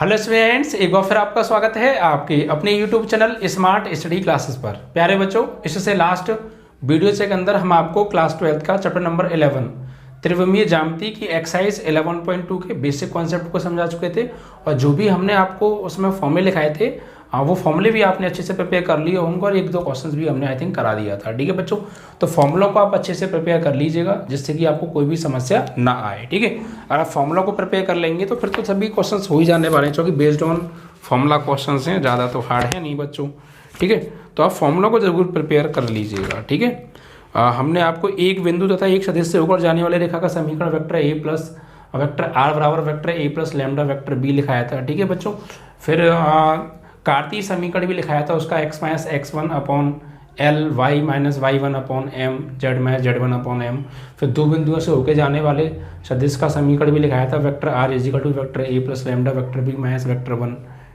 Hello students, एक बार फिर आपका स्वागत है आपके अपने YouTube channel smart study classes पर। प्यारे बच्चों, इससे लास्ट वीडियो के अंदर हम आपको क्लास 12 का चैप्टर नंबर 11 त्रिविमीय ज्यामिति की एक्सरसाइज 11.2 के बेसिक कॉन्सेप्ट को समझा चुके थे। और जो भी हमने आपको उसमें फॉर्मूले लिखाए थे वो फॉर्मूले भी आपने अच्छे से प्रिपेयर कर लिए होंगे और एक दो क्वेश्चंस भी हमने आई थिंक करा दिया था। ठीक है बच्चों, तो फॉर्मूला को आप अच्छे से प्रिपेयर कर लीजिएगा जिससे कि आपको कोई भी समस्या ना आए। ठीक है, अगर आप फॉर्मूला को प्रिपेयर कर लेंगे तो फिर तो सभी क्वेश्चंस हो ही जाने वाले हैं, क्योंकि बेस्ड ऑन फॉर्मूला क्वेश्चंस हैं, ज़्यादा तो हार्ड है नहीं बच्चों। ठीक है, तो आप फॉर्मूला को जरूर प्रिपेयर कर लीजिएगा। ठीक है, हमने आपको एक बिंदु तथा एक सदिश से होकर जाने वाले रेखा का समीकरण vector A plus vector are बराबर वेक्टर ए प्लस लैम्डा वेक्टर बी लिखाया था। ठीक है बच्चों, फिर कार्तीय समीकरण भी लिखाया था, उसका x minus x1 upon l y minus y1 upon m z minus z1 upon m. फिर दो बिंदुओं से होकर जाने वाले सदिश का समीकरण भी लिखाया था, vector r is equal to vector A plus lambda vector b minus vector 1।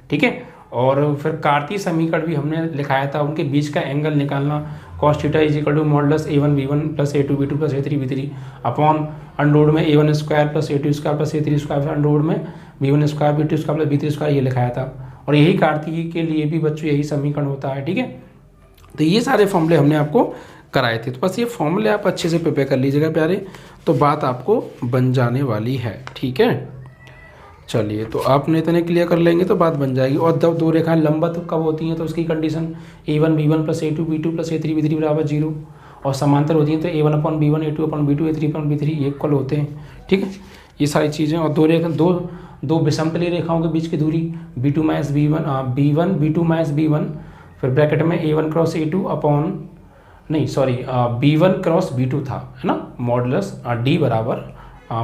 ठीक है, और फिर कार्तीय समीकरण भी हमने लिखाया था, उनके बीच का एंगल निकालना, cos theta is equal to modulus a1 b1 plus a2 b2 plus a3 b3 upon under root में a1 square plus a2 square plus a3 square under root में b1 square b2 square plus b3 square, ये लिखाया था। और यही कार्तीय के लिए भी बच्चों यही समीकरण होता है। ठीक है, तो ये सारे फॉर्मूले हमने आपको कराए थे, तो बस ये फॉर्मूले आप अच्छे से प्रिपेयर कर लीजिएगा प्यारे, तो बात आपको बन जाने वाली है। ठीक है, चलिए, तो आपने इतने क्लियर कर लेंगे तो बात बन जाएगी। और जब दो रेखाएं लंबवत कब होती हैं तो उसकी condition a1 b1 plus a2 b2 plus a3 b3 बराबर 0, और समांतर होती हैं तो a1 upon b1 a2 upon b2 a3 upon b3 equal होते हैं। ठीक है, ये सारी चीज़ें। और दो विषमतलीय रेखाओं के बीच की दूरी b2 minus b2 minus b1, फिर ब्रैकेट में a1 cross a2 upon b1 cross b2 था, है ना, मॉडुलस d बराबर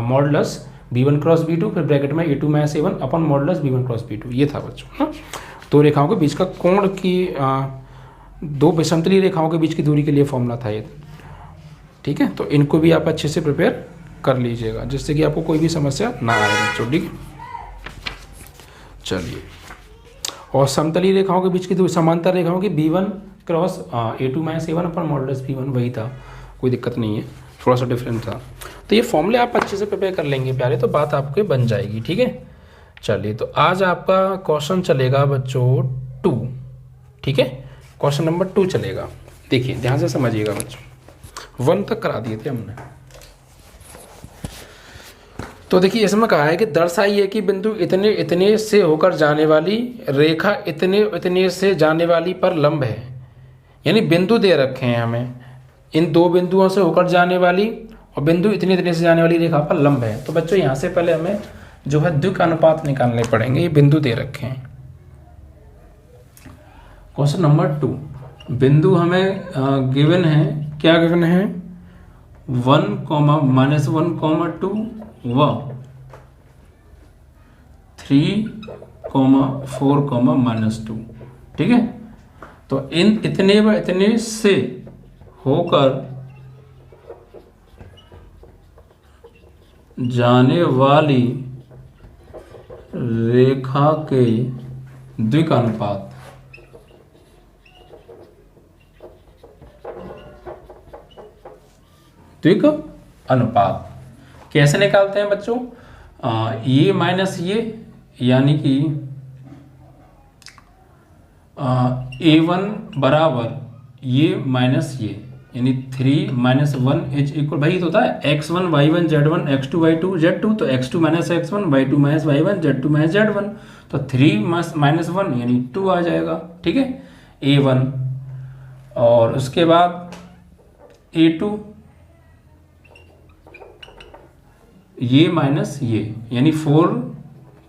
मॉडुलस b1 क्रॉस b2, फिर ब्रैकेट में a2 minus a1 upon modulus b1 cross b2, ये था बच्चों ना। दो रेखाओं के बीच का कोण की दो विषमतलीय रेखाओं के बीच की दूरी के लिए फॉर्मूला था ये। ठीक है, तो इनको भी आप अच्छे से प्रिपेयर कर लीजिएगा जिससे कि आपको कोई भी समस्या ना आए बच्चों। ठीक है, चलिए, और समतलीय रेखाओं के बीच की दूरी, समांतर रेखाओं की b1 cross a2 minus a1 upon modulus b1, वही था, कोई दिक्कत नहीं है, थोड़ा सा डिफरेंट था। तो ये फॉर्मूले आप अच्छे से प्रिपेयर कर लेंगे प्यारे, तो बात आपके बन जाएगी। ठीक है, चलिए, तो आज आपका क्वेश्चन चलेगा बच्चों 2। ठीक है, क्वेश्चन नंबर 2 चलेगा। देखिए ध्यान से समझिएगा बच्चों, 1 तक करा दिए थे हमने। तो देखिए इसमें कहा है कि दर्शाइए कि बिंदु इतने इतने से होकर जाने वाली रेखा इतने इतने से जाने वाली पर लंब है। यानी बिंदु दे रखे हैं हमें, इन दो बिंदुओं से होकर जाने वाली और बिंदु इतने इतने से जाने वाली रेखा पर लंब है। तो बच्चों यहाँ से पहले हमें जो है द्विक अनुपात निकालने पड़ेंगे। ये बिंदु दे रखे हैं। क्वेश्चन नंबर 2, बिंदु हमें गिवन है, क्या गिवन है, 1, -1, 2 व 3, 4, -2। ठीक है, तो इन इतने व इतने से होकर जाने वाली रेखा के द्विक अनुपात, द्विक अनुपात कैसे निकालते हैं बच्चों, ये माइनस ये, यानी कि a1 बराबर ये माइनस ये, यानी 3 - 1 इज इक्वल, भाई तो होता है x1 y1 z1 x2 y2 z2, तो x2 minus x1 y2 minus y1 z2 minus z1, तो 3 माइनस 1 यानी 2 आ जाएगा। ठीक है, a1, और उसके बाद a2 ये माइनस ये, यानी 4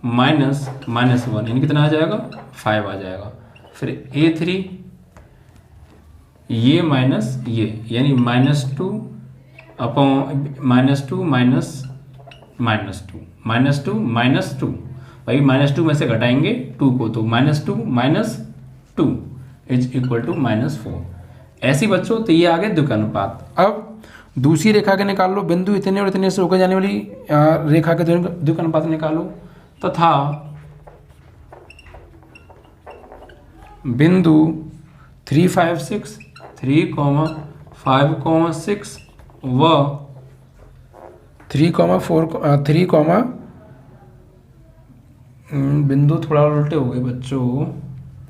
माइनस -1 यानी कितना आ जाएगा, 5 आ जाएगा। फिर a3 ये माइनस ये, यानी -2 अपॉन -2 -2 भाई -2 में से घटाएंगे 2 को, तो -2 इज इक्वल टू -4। ऐसी बच्चों, तो ये आ गए द्विक अनुपात। अब दूसरी रेखा के निकाल लो, बिंदु इतने और इतने से होकर जाने वाली रेखा के द्विक अनुपात निकालो, तथा बिंदु 3, 5, 6 3, 5, 6 व 3, 4, 3, बिंदु थोड़ा उल्टे हो गए बच्चों।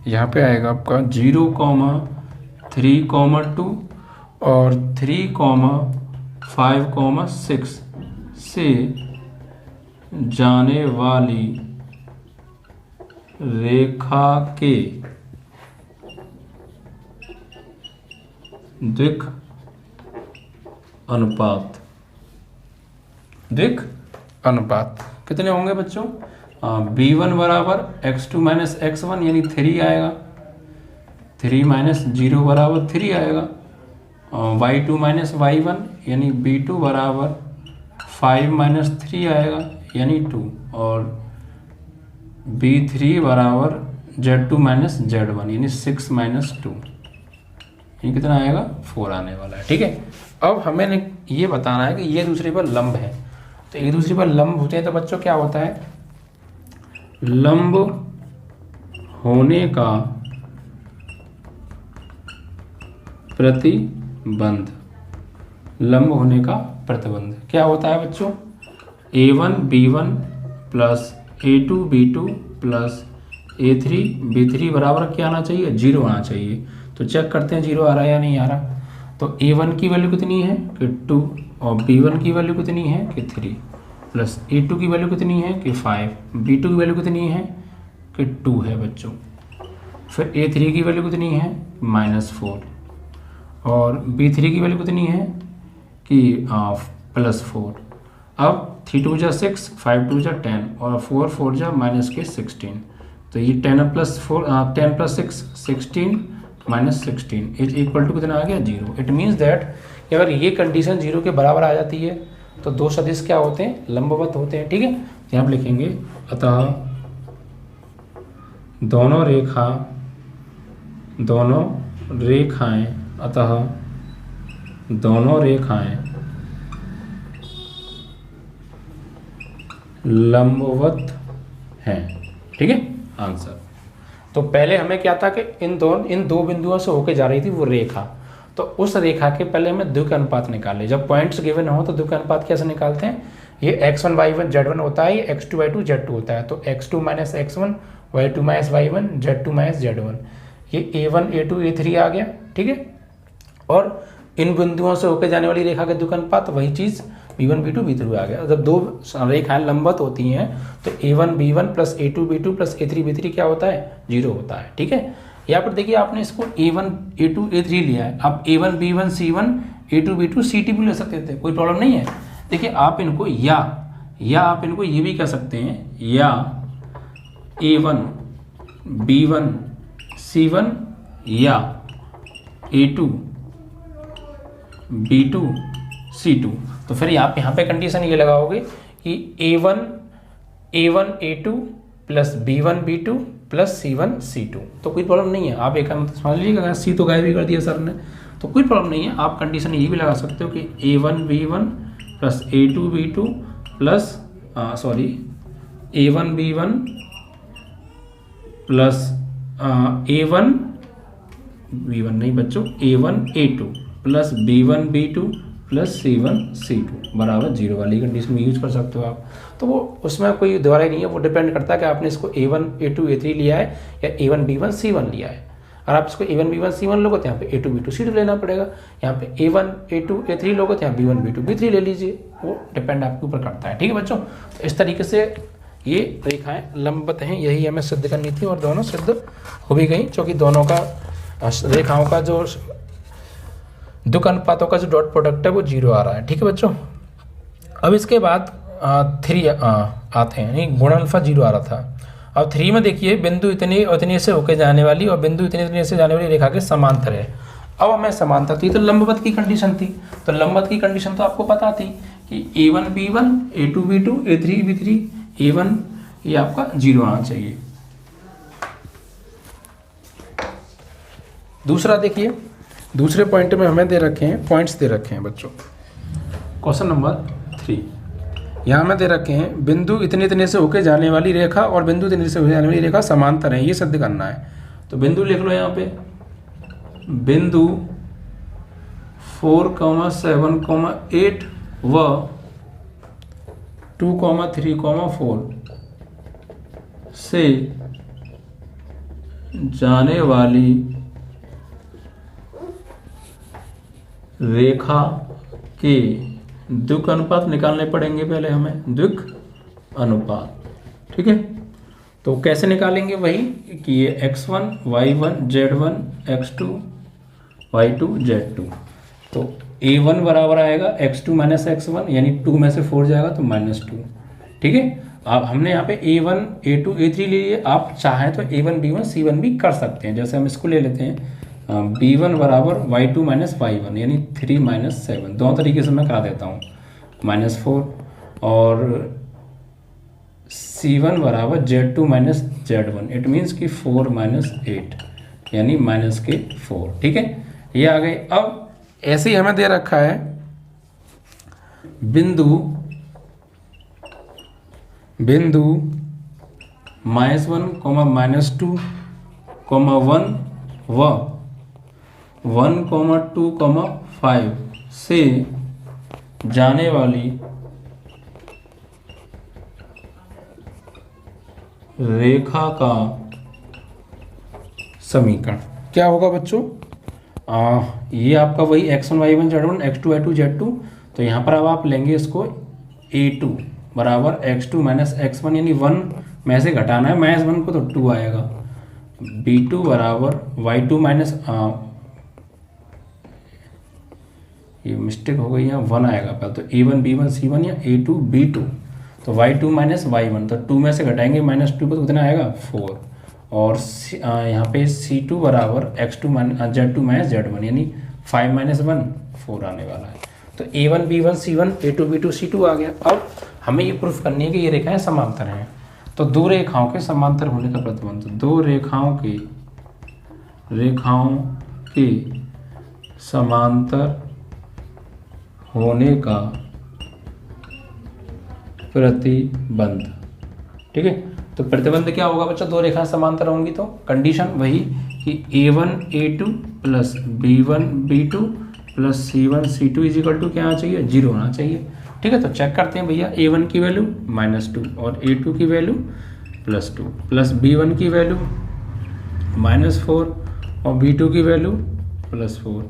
यहाँ पे आएगा आपका 0,3,2 और 3,5,6 से जाने वाली रेखा के द्विक अनुपात कितने होंगे बच्चों? b1 बराबर x2 माइनस x1 यानी 3 आएगा, 3 माइनस 0 बराबर 3 आएगा, y2 माइनस y1 यानी b2 बराबर 5 माइनस 3 आएगा यानी 2, और b3 बराबर z2 माइनस z1 यानी 6 माइनस 2, ये कितना आएगा? 4 आने वाला है। ठीक है, अब हमें ये बताना है कि ये दूसरे पर लंब है, तो एक दूसरे पर लंब होते हैं तो बच्चों क्या होता है? लंब होने का प्रतिबंध, लंब होने का प्रतिबंध क्या होता है बच्चों? a1 b1 plus a2 b2 plus a3 b3 बराबर क्या आना चाहिए? 0 आना चाहिए। तो चेक करते हैं 0 आ रहा है या नहीं आ रहा। तो a1 की वैल्यू कितनी है कि 2 और b1 की वैल्यू कितनी है कि 3 प्लस a2 की वैल्यू कितनी है कि 5, b2 की वैल्यू कितनी है कि 2 है बच्चों। फिर a3 की वैल्यू कितनी है? -4, और b3 की वैल्यू कितनी है कि +4। अब 3 2 जा 6, 5 2 जा 10 और 4 4 जा -16, तो ये 10 + 6 16 -16 इज इक्वल टू कितना आ गया? 0। इट मीन्स दैट अगर ये कंडीशन 0 के बराबर आ जाती है तो दो सदिश क्या होते हैं? लंबवत होते हैं। ठीक है, यहाँ पे लिखेंगे अतः दोनों रेखाएं लंबवत हैं। ठीक है, आंसर। तो पहले हमें क्या था कि इन दो बिंदुओं से होके जा रही थी वो रेखा, तो उस रेखा के पहले हमें द्विक अनुपात निकाले। जब पॉइंट्स गिवन हो तो द्विक अनुपात कैसे निकालते हैं? ये x1 y1 z1 होता है, ये x2 y2 z2 होता है, तो x2 minus x1 y2 minus y1 z2 minus z1, ये a1 a2 a3 आ गया। ठीक है, और इन बिंदुओं से होकर जाने वाली रेखा के द्विक अनुपात वही चीज़ b1 b2 b3 आ गया। जब दो रेखाएं लंबवत होती हैं तो a1 b1 plus a2 b2 plus a3 b3 क्या होता है? 0 होता है। ठीक है, यहाँ पर देखिए आपने इसको a1 a2 a3 लिया है, आप a1 b1 c1 a2 b2 c2 भी ले सकते थे, कोई प्रॉब्लम नहीं है। देखिए आप इनको या आप इनको ये भी कह सकते हैं, या a1 b1 c1 या a2 b2 c2। तो फिर आप यहाँ पे कंडीशन ये लगाओगे कि a1 a2 plus b1 b2 plus c1 c2, तो कोई प्रॉब्लम नहीं है। आप एक समझ लीजिएगा, सी तो गायब भी कर दिया सर ने, तो कोई प्रॉब्लम नहीं है। आप कंडीशन ये भी लगा सकते हो कि a1 b1 plus a2 b2 plus a1 b1 plus a1 b1 नहीं बच्चों, a1 a2 plus b1 b2 plus c1 c2 बराबर 0 वाली कंडीशन में यूज कर सकते हो आप। तो वो उसमें कोई दोबारा ही नहीं है, वो डिपेंड करता है कि आपने इसको a1 a2 a3 लिया है या a1 b1 c1 लिया है। अगर आप इसको a1 b1 c1 लोगे तो यहाँ पे a2 b2 c2 लेना पड़ेगा, यहाँ पे a1 a2 a3 लोगे तो यहाँ b1 b2 b3 ले लीजिए, वो डिपेंड आपके ऊपर करता है। ठीक है बच्चों, तो इस तरीके से ये रेखाएं लंबवत हैं, यही हमें सिद्ध करनी थी और दोनों सिद्ध हो भी गई, क्योंकि दोनों का रेखाओं का जो द्विक अनुपातों का जो डॉट प्रोडक्ट है वो 0 आ रहा है। ठीक है बच्चों, अब इसके बाद 3 आते हैं, नहीं गुणन अल्फा 0 आ रहा था। अब 3 में देखिए बिंदु इतने से होके जाने वाली और बिंदु इतने से जाने वाली रेखा के समांतर है। अब हमें समांतर थी तो लंबवत की कंडीशन थी, तो लंबवत की कंडीशन तो आपको पता थी कि a1 b1 a2 b2 a3 b3 a1 ये आपका 0 आना चाहिए। दूसरा देखिए, दूसरे पॉइंट में हमें दे रखे हैं, पॉइंट्स दे रखे हैं बच्चों। क्वेश्चन नंबर 3 यहाँ में दे रखे हैं, बिंदु इतने से होके जाने वाली रेखा और बिंदु इतने से होके जाने वाली रेखा समांतर है, ये सिद्ध करना है। तो बिंदु लिख लो यहाँ पे, बिंदु 4, 7, 8 व 2, 3, 4 से जाने वाली रेखा के द्विक अनुपात निकालने पड़ेंगे पहले हमें, द्विक अनुपात। ठीक है, तो कैसे निकालेंगे, वही कि ये x1 y1 z1 x2 y2 z2। तो a1 बराबर आएगा x2 माइनस x1, यानी 2 में से 4 जाएगा तो -2। ठीक है, अब हमने यहाँ पे a1 a2 a3 ले लिए, आप चाहें तो a1 b1 c1 भी कर सकते हैं। जैसे हम इसको ले लेते हैं b1 बराबर y2 माइनस y1 यानी 3 माइनस 7, दोनों तरीके से मैं करा देता हूँ, -4, और c1 बराबर z2 minus z1, it means कि 4 माइनस 8 यानी -4। ठीक है, ये आ गए। अब ऐसे ही हमें दे रखा है बिंदु -1, -2, -1 व 1, 2, 5 से जाने वाली रेखा का समीकरण क्या होगा बच्चों? ये आपका वही x1 y1 z1 x2 y2 z2। तो यहाँ पर अब आप लेंगे इसको a2 बराबर x2 माइनस x1, यानी 1 में से घटाना है, -1 को तो 2 आएगा। b2 बराबर y2 माइनस, ये मिस्टेक हो गई, यहाँ 1 आएगा पहले, तो a1 b1 c1 या a2 b2, तो y2 माइनस y1, तो 2 में से घटाएंगे -2 को तो कितना आएगा 4, और यहाँ पे c2 बराबर x2 z2 माइनस z1 यानी 5 माइनस 1 4 आने वाला है। तो a1 b1 c1 a2 b2 c2 आ गया। अब हमें ये प्रूफ करनी है कि ये रेखाएं समांतर हैं। तो दो रेखाओं के समांतर होने का प्रतिबंध, दो रेखाओं के समांतर होने का प्रतिबंध। ठीक है, तो प्रतिबंध क्या होगा बच्चा? दो रेखाएं समांतर होंगी तो कंडीशन वही कि a1 a2 plus b1 b2 plus c1 c2 is equal to क्या आना चाहिए? 0 होना चाहिए। ठीक है, तो चेक करते हैं भैया, a1 की वैल्यू -2 और a2 की वैल्यू +2 प्लस b1 की वैल्यू -4 और b2 की वैल्यू +4,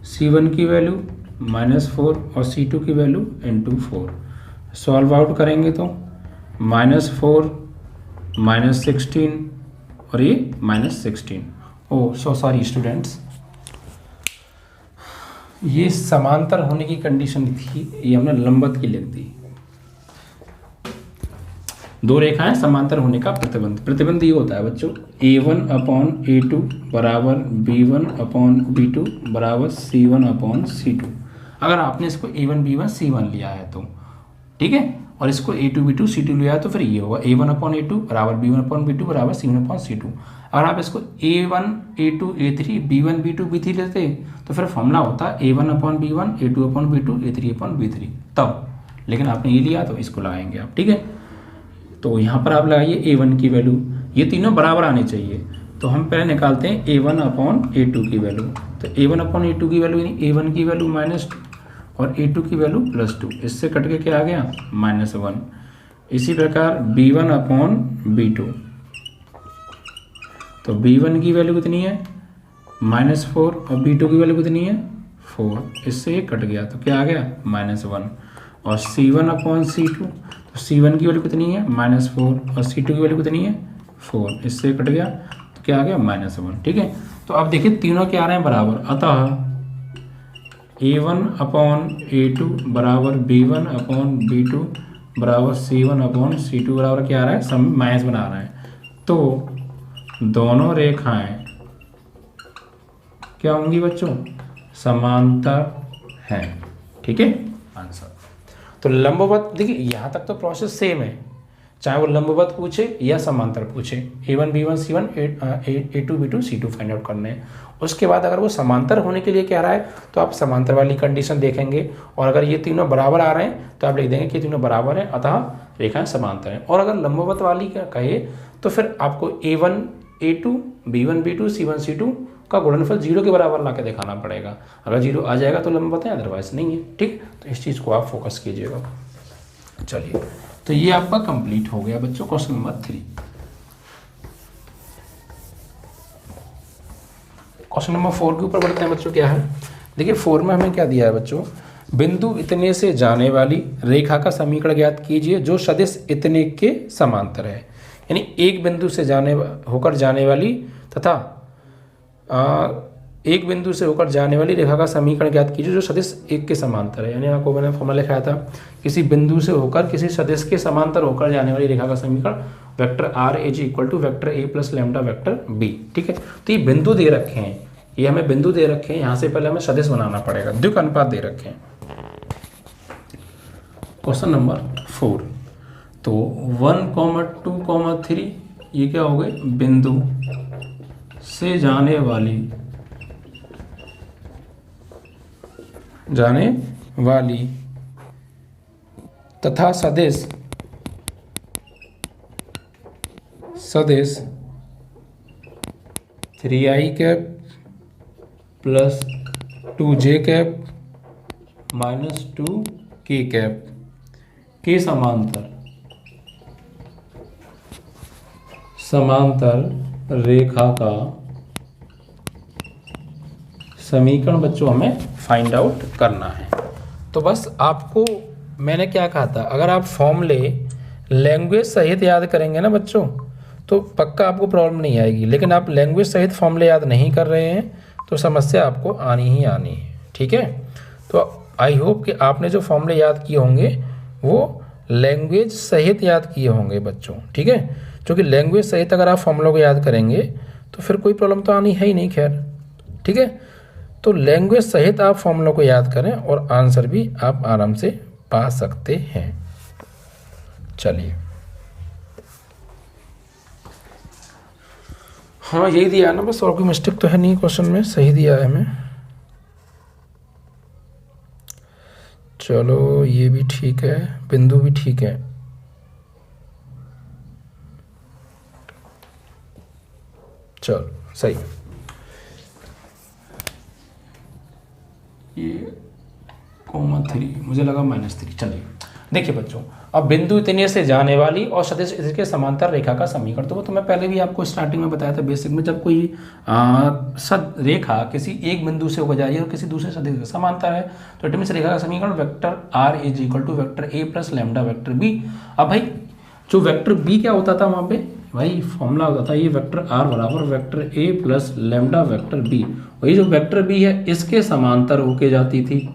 c1 की वैल्यू -4 और c2 की वैल्यू × 4। सॉल्व आउट करेंगे तो -4 -16 और ये -16। ओह सो सॉरी स्टूडेंट्स, ये समांतर होने की कंडीशन थी, ये हमने लंबवत की लिख दी। दो रेखाएं समांतर होने का प्रतिबंध, प्रतिबंध ये होता है बच्चों a1/a2 बराबर b1/b2 बराबर c1/c2। अगर आपने इसको a1 b1 c1 लिया है तो ठीक है, और इसको a2 b2 c2 लिया है तो फिर ये होगा a1/a2 बराबर b1/b2 बराबर c1/c2। अगर आप इसको a1 a2 a3 b1 b2 b3 लेते तो फिर फॉर्मूला होता a1/b1 a2/b2 a3/b3 तब, लेकिन आपने ये लिया तो इसको लगाएंगे आप। ठीक है, तो यहाँ पर आप लगाइए a1 की वैल्यू, ये तीनों बराबर आने चाहिए। तो हम पहले निकालते हैं a1/a2 की वैल्यू। तो a1/a2 की वैल्यू यानी a1 की वैल्यू -2 और a2 की वैल्यू +2, इससे कट के क्या आ गया -1। इसी प्रकार b1/b2, तो b1 की वैल्यू कितनी है -4 और b2 की वैल्यू कितनी है 4, इससे ये कट गया तो क्या आ गया -1। और c1/c2, तो c1 की वैल्यू कितनी है -4 और c2 की वैल्यू कितनी है 4, इससे कट गया तो क्या आ गया -1। ठीक है, तो अब देखिए तीनों क्या आ रहे हैं बराबर, अतः a1/a2 बराबर b1/b2 बराबर c1/c2 बराबर क्या आ रहा है, सम माइनस बना रहा है। तो दोनों रेखाएं क्या होंगी बच्चों? समांतर हैं। ठीक है, आंसर। तो लंबवत, देखिए यहाँ तक तो प्रोसेस सेम है, चाहे वो लंबवत पूछे या समांतर पूछे। a1 b1 c1 a2 b2 c2 find out करने हैं। उसके बाद अगर वो समांतर होने के लिए कह रहा है तो आप समांतर वाली कंडीशन देखेंगे, और अगर ये तीनों बराबर आ रहे हैं तो आप लिख देंगे कि तीनों बराबर हैं अतः रेखाएं समांतर हैं। और अगर लंबवत वाली का कहे तो फिर आपको a1 a2 b1 b2 c1 c2 का गुणनफल 0 के बराबर ला के दिखाना पड़ेगा। अगर 0 आ जाएगा तो लंबवत है, अदरवाइज नहीं है। ठीक, तो इस चीज़ को आप फोकस कीजिएगा। चलिए, तो ये आपका कंप्लीट हो गया बच्चों क्वेश्चन नंबर 3। क्वेश्चन नंबर 4 के ऊपर बढ़ते हैं बच्चों। क्या है, देखिए 4 में हमें क्या दिया है बच्चों, बिंदु इतने से जाने वाली रेखा का समीकरण ज्ञात कीजिए जो सदिश इतने के समांतर है। यानी एक बिंदु से होकर जाने वाली तथा एक बिंदु से होकर जाने वाली रेखा का समीकरण ज्ञात कीजिए जो सदिश एक के समांतर है। यानी आपको मैंने फॉर्मूला लिखाया था, किसी बिंदु से होकर किसी सदिश के समांतर होकर जाने वाली रेखा का समीकरण vector r is equal to vector A plus lambda vector b. ठीक है, तो ये बिंदु दे रखे हैं, ये हमें बिंदु दे रखे हैं, यहाँ से पहले हमें सदिश बनाना पड़ेगा, द्विक अनुपात दे रखे हैं। क्वेश्चन नंबर 4, तो 1, 2, 3 ये क्या हो गए, बिंदु से जाने वाली तथा सदिश 3i cap plus 2j cap minus 2k cap के समांतर रेखा का समीकरण बच्चों हमें फाइंड आउट करना है। तो बस आपको मैंने क्या कहा था, अगर आप फॉर्मूले लैंग्वेज सहित याद करेंगे ना बच्चों तो पक्का आपको प्रॉब्लम नहीं आएगी, लेकिन आप लैंग्वेज सहित फॉर्मूले याद नहीं कर रहे हैं तो समस्या आपको आनी ही आनी है। ठीक है, तो आई होप कि आपने जो फॉर्मूले याद किए होंगे वो लैंग्वेज सहित याद किए होंगे बच्चों। ठीक है, क्योंकि लैंग्वेज सहित अगर आप फॉर्मूलों को याद करेंगे तो फिर कोई प्रॉब्लम तो आनी है ही नहीं। खैर ठीक है, तो लैंग्वेज सहित आप फॉर्मूलों को याद करें और आंसर भी आप आराम से पा सकते हैं। चलिए, हाँ यही दिया है ना, बस और कोई मिस्टेक तो है नहीं, क्वेश्चन में सही दिया है हमें। चलो ये भी ठीक है, बिंदु भी ठीक है। चलो सही, ये -3 मुझे लगा -3। चलिए देखिए बच्चों, अब बिंदु इतने से जाने वाली और सदिश इसके समांतर रेखा का समीकरण, तो वो तो मैं पहले भी आपको स्टार्टिंग में बताया था बेसिक में, जब कोई रेखा किसी एक बिंदु से होकर जा रही है और किसी दूसरे सदिश के समांतर है तो इट मींस रेखा का समीकरण vector r is equal to vector A plus lambda vector b. अब भाई जो वेक्टर बी क्या होता था वहाँ पे, भाई फॉर्मूला होता था ये वेक्टर आर बराबर वेक्टर ए प्लस लैम्डा वेक्टर बी। वही जो वेक्टर बी है इसके समांतर होके जाती थी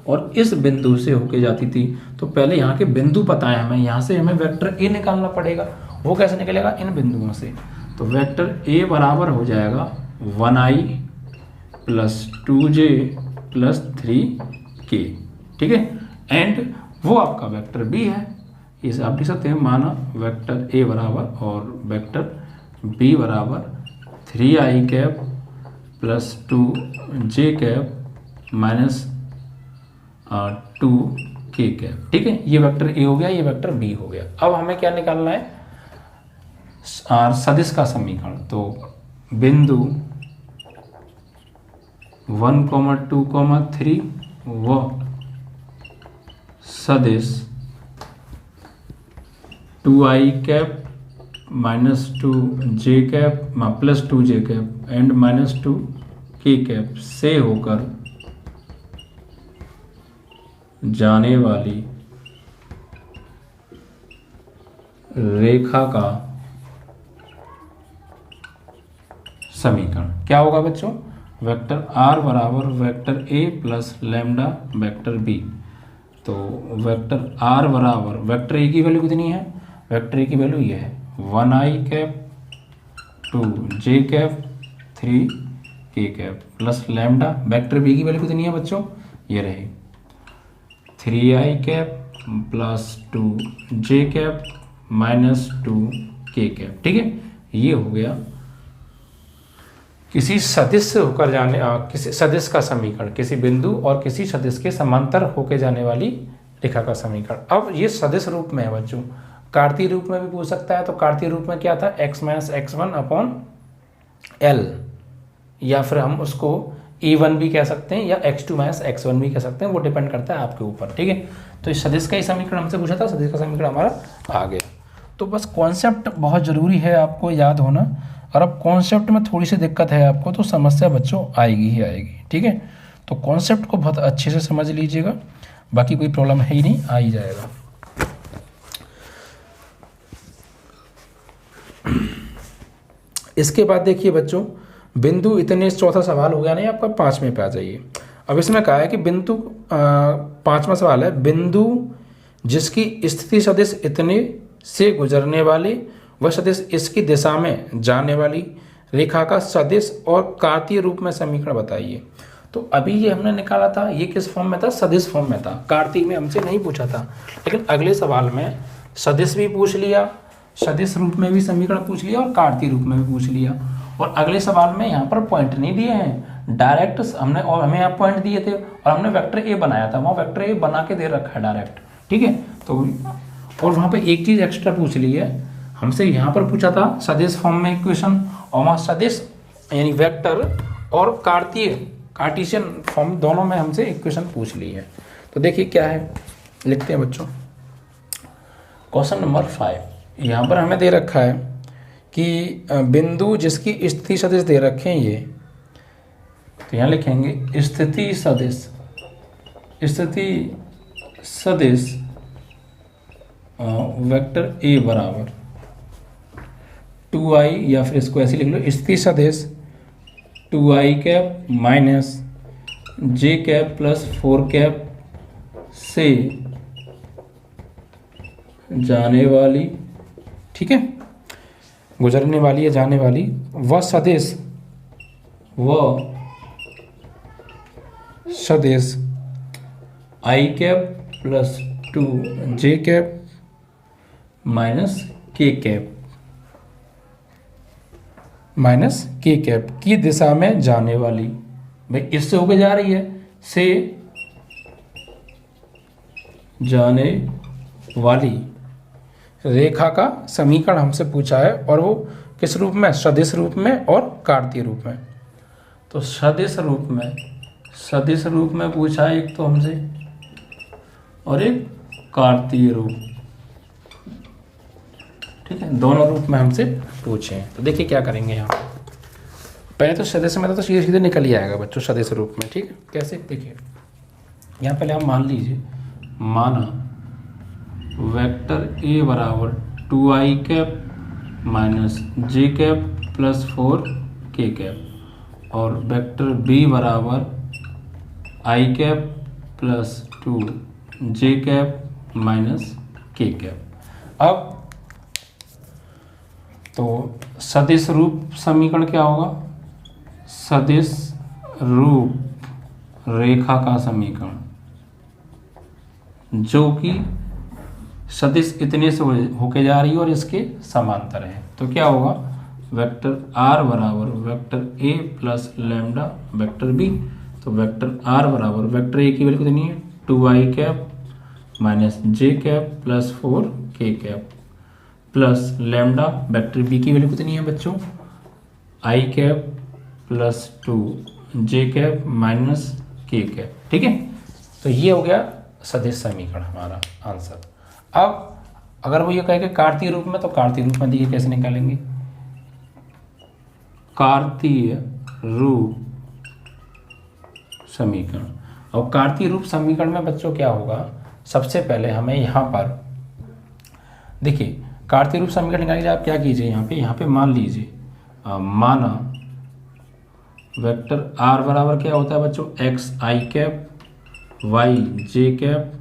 और इस बिंदु से होके जाती थी। तो पहले यहाँ के बिंदु पता है हमें, यहाँ से हमें वेक्टर ए निकालना पड़ेगा। वो कैसे निकलेगा, इन बिंदुओं से। तो वेक्टर ए बराबर हो जाएगा 1i plus 2j plus 3k। ठीक है, एंड वो आपका वेक्टर बी है, इसे आप लिख सकते हैं माना वेक्टर ए बराबर और वेक्टर बी बराबर 3i cap plus 2j cap minus 2k cap. ठीक है, ये वेक्टर ए हो गया, ये वेक्टर बी हो गया। अब हमें क्या निकालना है, सदिश का समीकरण। तो बिंदु 1, 2, 3 व सदिश 2i cap minus 2j cap plus 2j cap and minus 2k cap से होकर जाने वाली रेखा का समीकरण क्या होगा बच्चों, वेक्टर आर बराबर वेक्टर ए प्लस लैम्डा वेक्टर बी। तो वेक्टर आर बराबर वेक्टर ए की वैल्यू कितनी है, वेक्टर ए की वैल्यू ये है 1i cap 2j cap 3k cap plus lambda. Vector b की वैल्यू कितनी है बच्चों, ये रहे 3i cap plus 2j cap minus 2k cap. ठीक है, ये हो गया किसी सदिश से होकर जाने किसी सदिश का समीकरण, किसी बिंदु और किसी सदिश के समांतर होकर जाने वाली रेखा का समीकरण। अब ये सदिश रूप में है बच्चों, कार्तीय रूप में भी पूछ सकता है। तो कार्तीय रूप में क्या था, x minus x1 upon l, या फिर हम उसको e1 भी कह सकते हैं या x2 माइनस x1 भी कह सकते हैं, वो डिपेंड करता है आपके ऊपर। ठीक है, तो इस सदिश का ही समीकरण हमसे पूछा था, सदिश का समीकरण हमारा आ गया। तो बस कॉन्सेप्ट बहुत ज़रूरी है आपको याद होना, और अब कॉन्सेप्ट में थोड़ी सी दिक्कत है आपको तो समस्या बच्चों आएगी ही आएगी, ठीक है। तो कॉन्सेप्ट को बहुत अच्छे से समझ लीजिएगा, बाकी कोई प्रॉब्लम है ही नहीं, आ ही जाएगा। इसके बाद देखिए बच्चों, बिंदु इतने, चौथा सवाल हो गया नहीं आपका, 5वें पे आ जाइए। अब इसमें कहा है कि बिंदु 5वां सवाल है, बिंदु जिसकी स्थिति सदिश इतने से गुजरने वाले वह सदिश इसकी दिशा में जाने वाली रेखा का सदिश और कार्तीय रूप में समीकरण बताइए। तो अभी ये हमने निकाला था, ये किस फॉर्म में था, सदिश फॉर्म में था, कार्तीय में हमसे नहीं पूछा था। लेकिन अगले सवाल में सदिश भी पूछ लिया, सदिश रूप में भी समीकरण पूछ लिया और कार्तीय रूप में भी पूछ लिया। और अगले सवाल में यहाँ पर पॉइंट नहीं दिए हैं, डायरेक्ट हमने, और हमें यहाँ पॉइंट दिए थे और हमने वेक्टर ए बनाया था, वहाँ वेक्टर ए बना के दे रखा है डायरेक्ट, ठीक है। तो और वहाँ पे एक चीज़ एक्स्ट्रा पूछ ली है हमसे, यहाँ पर पूछा था सदिश फॉर्म में इक्वेशन, और वहाँ सदिश यानी वेक्टर और कार्टेशियन फॉर्म दोनों में हमसे इक्वेशन पूछ ली है। तो देखिए क्या है, लिखते हैं बच्चों। क्वेश्चन नंबर 5, यहाँ पर हमें दे रखा है कि बिंदु जिसकी स्थिति सदिश दे रखे हैं ये, तो यहाँ लिखेंगे स्थिति सदिश, स्थिति सदिश वेक्टर ए बराबर 2i, या फिर इसको ऐसे लिख लो, स्थिति सदिश 2i cap minus j cap plus 4 cap से जाने वाली, ठीक है, गुजरने वाली या जाने वाली, वह सदिश i cap plus 2 j cap minus k cap की दिशा में जाने वाली, भाई इससे होके जा रही है, से जाने वाली रेखा का समीकरण हमसे पूछा है, और वो किस रूप में, सदिश रूप में और कार्तीय रूप में। तो सदिश रूप में पूछा है एक तो हमसे, और एक कार्तीय रूप, ठीक है, दोनों रूप में हमसे पूछे हैं। तो देखिए क्या करेंगे यहाँ, पहले तो सदिश में तो सीधे सीधे निकल ही आएगा बच्चों सदिश रूप में, ठीक है। कैसे, देखिए यहाँ पहले हम मान लीजिए, माना वेक्टर ए बराबर 2i cap minus j cap plus 4 k cap, और वेक्टर बी बराबर i cap plus 2 j cap minus k cap. अब तो सदिश रूप समीकरण क्या होगा, सदिश रूप रेखा का समीकरण, जो कि सदिश इतने से होके जा रही है और इसके समांतर है। तो क्या होगा, वेक्टर आर बराबर वेक्टर ए प्लस लैम्डा वेक्टर बी। तो वेक्टर आर बराबर वेक्टर ए की वैल्यू कितनी है, 2i cap minus j cap plus 4 k cap, plus lambda vector b की वैल्यू कितनी है बच्चों, i cap plus 2 j cap minus k cap, ठीक है। तो ये हो गया सदिश समीकरण हमारा आंसर। अब अगर वो ये कहे कि कार्तीय रूप में, तो कार्तीय रूप में देखिए कैसे निकालेंगे, कार्तीय रूप समीकरण। और कार्तीय रूप समीकरण में बच्चों क्या होगा, सबसे पहले हमें यहाँ पर देखिए कार्तीय रूप समीकरण निकालने के लिए आप क्या कीजिए, यहाँ पे मान लीजिए, माना वेक्टर आर बराबर क्या होता है बच्चों, एक्स आई कैप, वाई जे कैप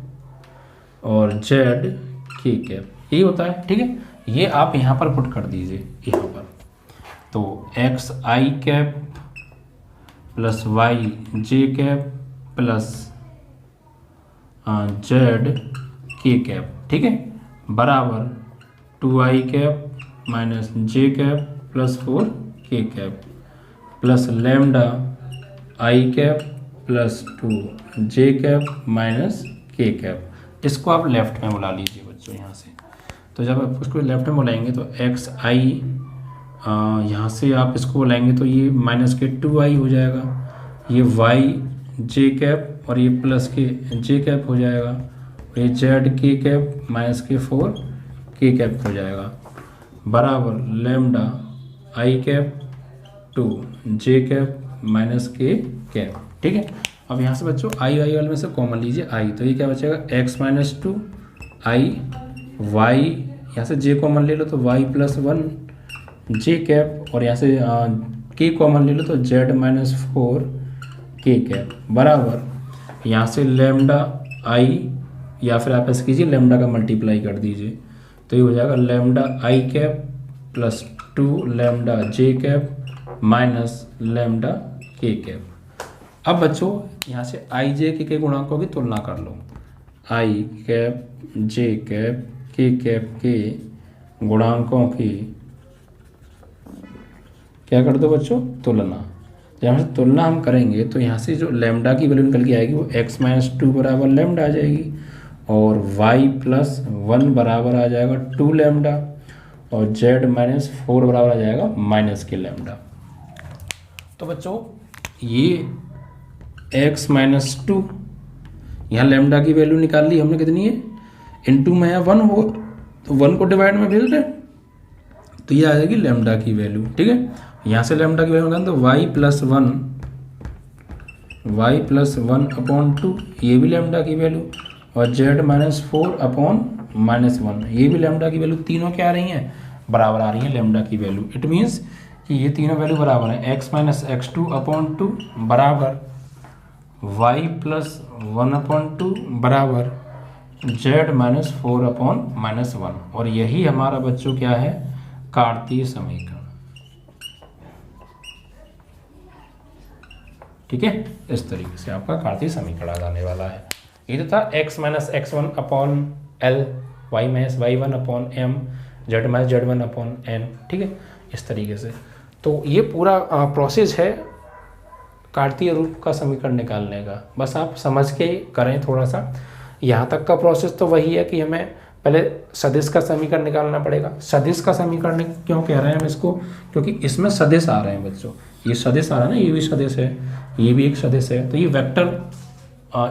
और जेड के कैप, यही होता है, ठीक है। ये आप यहाँ पर पुट कर दीजिए यहाँ पर, तो एक्स आई कैप प्लस वाई जे कैप प्लस जेड के कैप, ठीक है, बराबर 2i cap minus j cap plus 4 k cap plus lambda i cap plus 2 j cap minus k cap. इसको आप लेफ्ट में बुला लीजिए बच्चों यहाँ से। तो जब आप उसको लेफ्ट में बुलाएंगे तो एक्स आई, यहाँ से आप इसको बुलाएंगे तो ये माइनस के 2i हो जाएगा, ये वाई जे कैप और ये प्लस के जे कैप हो जाएगा, और ये जेड के कैप माइनस के 4 के कैप हो जाएगा बराबर lambda i cap two j cap minus k cap. ठीक है, अब यहाँ से बच्चों आई वाई वाले में से कॉमन लीजिए आई, तो ये क्या बचेगा एक्स माइनस टू आई वाई, यहाँ से जे कॉमन ले लो तो वाई प्लस वन जे कैप, और यहाँ से के कॉमन ले लो तो जेड माइनस फोर के कैप बराबर यहाँ से लैम्डा आई, या फिर आप ऐसे कीजिए लैम्डा का मल्टीप्लाई कर दीजिए, तो ये हो जाएगा lambda i cap plus two lambda J cap minus lambda के कैप। अब बच्चों यहाँ से आई जे के गुणांकों की तुलना कर लो, आई कैप जे कैप के कैप के गुणांकों की क्या कर दो बच्चों तुलना। तो यहाँ से तुलना हम करेंगे तो यहाँ से जो लैम्डा की वैल्यू निकल के आएगी वो एक्स माइनस टू बराबर लैम्डा आ जाएगी, और वाई प्लस वन बराबर आ जाएगा टू लैम्डा, और जेड माइनस फोर बराबर आ जाएगा माइनस के लैम्डा। तो बच्चों ये एक्स माइनस टू, यहाँ लैम्डा की वैल्यू निकाल ली हमने कितनी है, इनटू में है वन हो, तो वन को डिवाइड में भेज दें तो ये आ जाएगी लैम्डा की वैल्यू। ठीक है, यहाँ से लैम्डा की वैल्यू निकालें तो y plus one upon two, ये भी लैम्डा की वैल्यू, और z minus four upon minus one, ये भी लैम्डा की वैल्यू, तीनों क्या आ रही हैं बराबर आ रही हैं लैम्डा की वैल्यू। इट मीन्स कि ये तीनों वैल्यू बराबर है, X minus X two upon two बराबर Y plus one upon two बराबर Z minus four upon minus one, और यही हमारा बच्चों क्या है कार्तीय समीकरण। ठीक है, इस तरीके से आपका कार्तीय समीकरण आ जाने वाला है। ये तो था x minus x one upon l, y minus y one upon m, z minus z one upon n. ठीक है, इस तरीके से तो ये पूरा प्रोसेस है कार्तीय रूप का समीकरण निकालने का। बस आप समझ के करें थोड़ा सा, यहाँ तक का प्रोसेस तो वही है कि हमें पहले सदिश का समीकरण निकालना पड़ेगा। सदिश का समीकरण क्यों कह रहे हैं हम इसको, क्योंकि इसमें सदिश आ रहे हैं बच्चों, ये सदिश आ रहा है ना, ये भी सदिश है, ये भी एक सदिश है, तो ये वेक्टर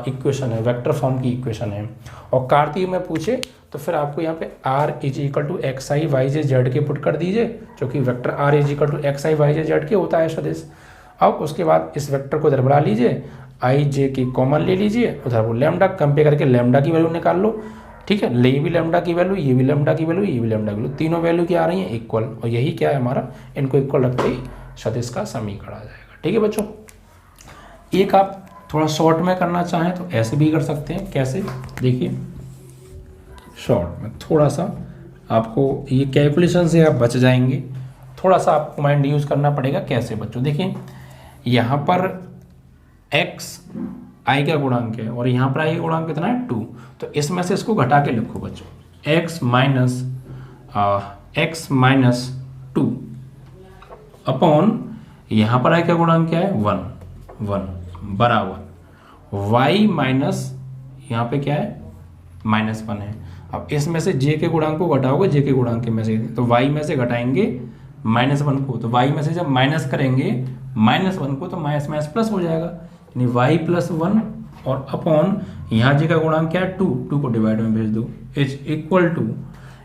इक्वेशन है, वेक्टर फॉर्म की इक्वेशन है। और कार्तीय में पूछे तो फिर आपको यहाँ पे r is equal to x i y j z k put कर दीजिए, क्योंकि vector r is equal to x i y j z k होता है सदिश। अब उसके बाद इस वेक्टर को इधर बढ़ा लीजिए, आई जे की कॉमन ले लीजिए, उधर वो लैम्डा कंपेयर करके लैम्डा की वैल्यू निकाल लो। ठीक है, ये भी लैम्डा की वैल्यू, ये भी लैम्डा की वैल्यू, ये भी लैम्डा की वैल्यू, तीनों वैल्यू क्या आ रही है इक्वल, और यही क्या है हमारा, इनको इक्वल रखते ही सदिश का समीकरण आ जाएगा। ठीक है बच्चों, एक आप थोड़ा शॉर्ट में करना चाहें तो ऐसे भी कर सकते हैं। कैसे, देखिए शॉर्ट में थोड़ा सा आपको ये कैलकुलेशन से आप बच जाएंगे, थोड़ा सा आपको माइंड यूज करना पड़ेगा। कैसे बच्चों, देखिए यहाँ पर x i का गुणांक है और यहाँ पर i का गुणांक कितना है 2, तो इसमें से इसको घटा के लिखो बच्चों, x माइनस टू अपॉन यहाँ पर i का गुणांक क्या है 1 बराबर y माइनस यहाँ पे क्या है -1 है। अब इसमें से j के गुणांक को घटाओगे j के गुणांक में से, तो y में से घटाएंगे -1 को, तो y में से जब माइनस करेंगे -1 को तो माइनस माइनस प्लस हो जाएगा, यानी y प्लस 1 और अपॉन यहाँ j का गुणांक क्या है 2 को डिवाइड में भेज दो, इज इक्वल टू,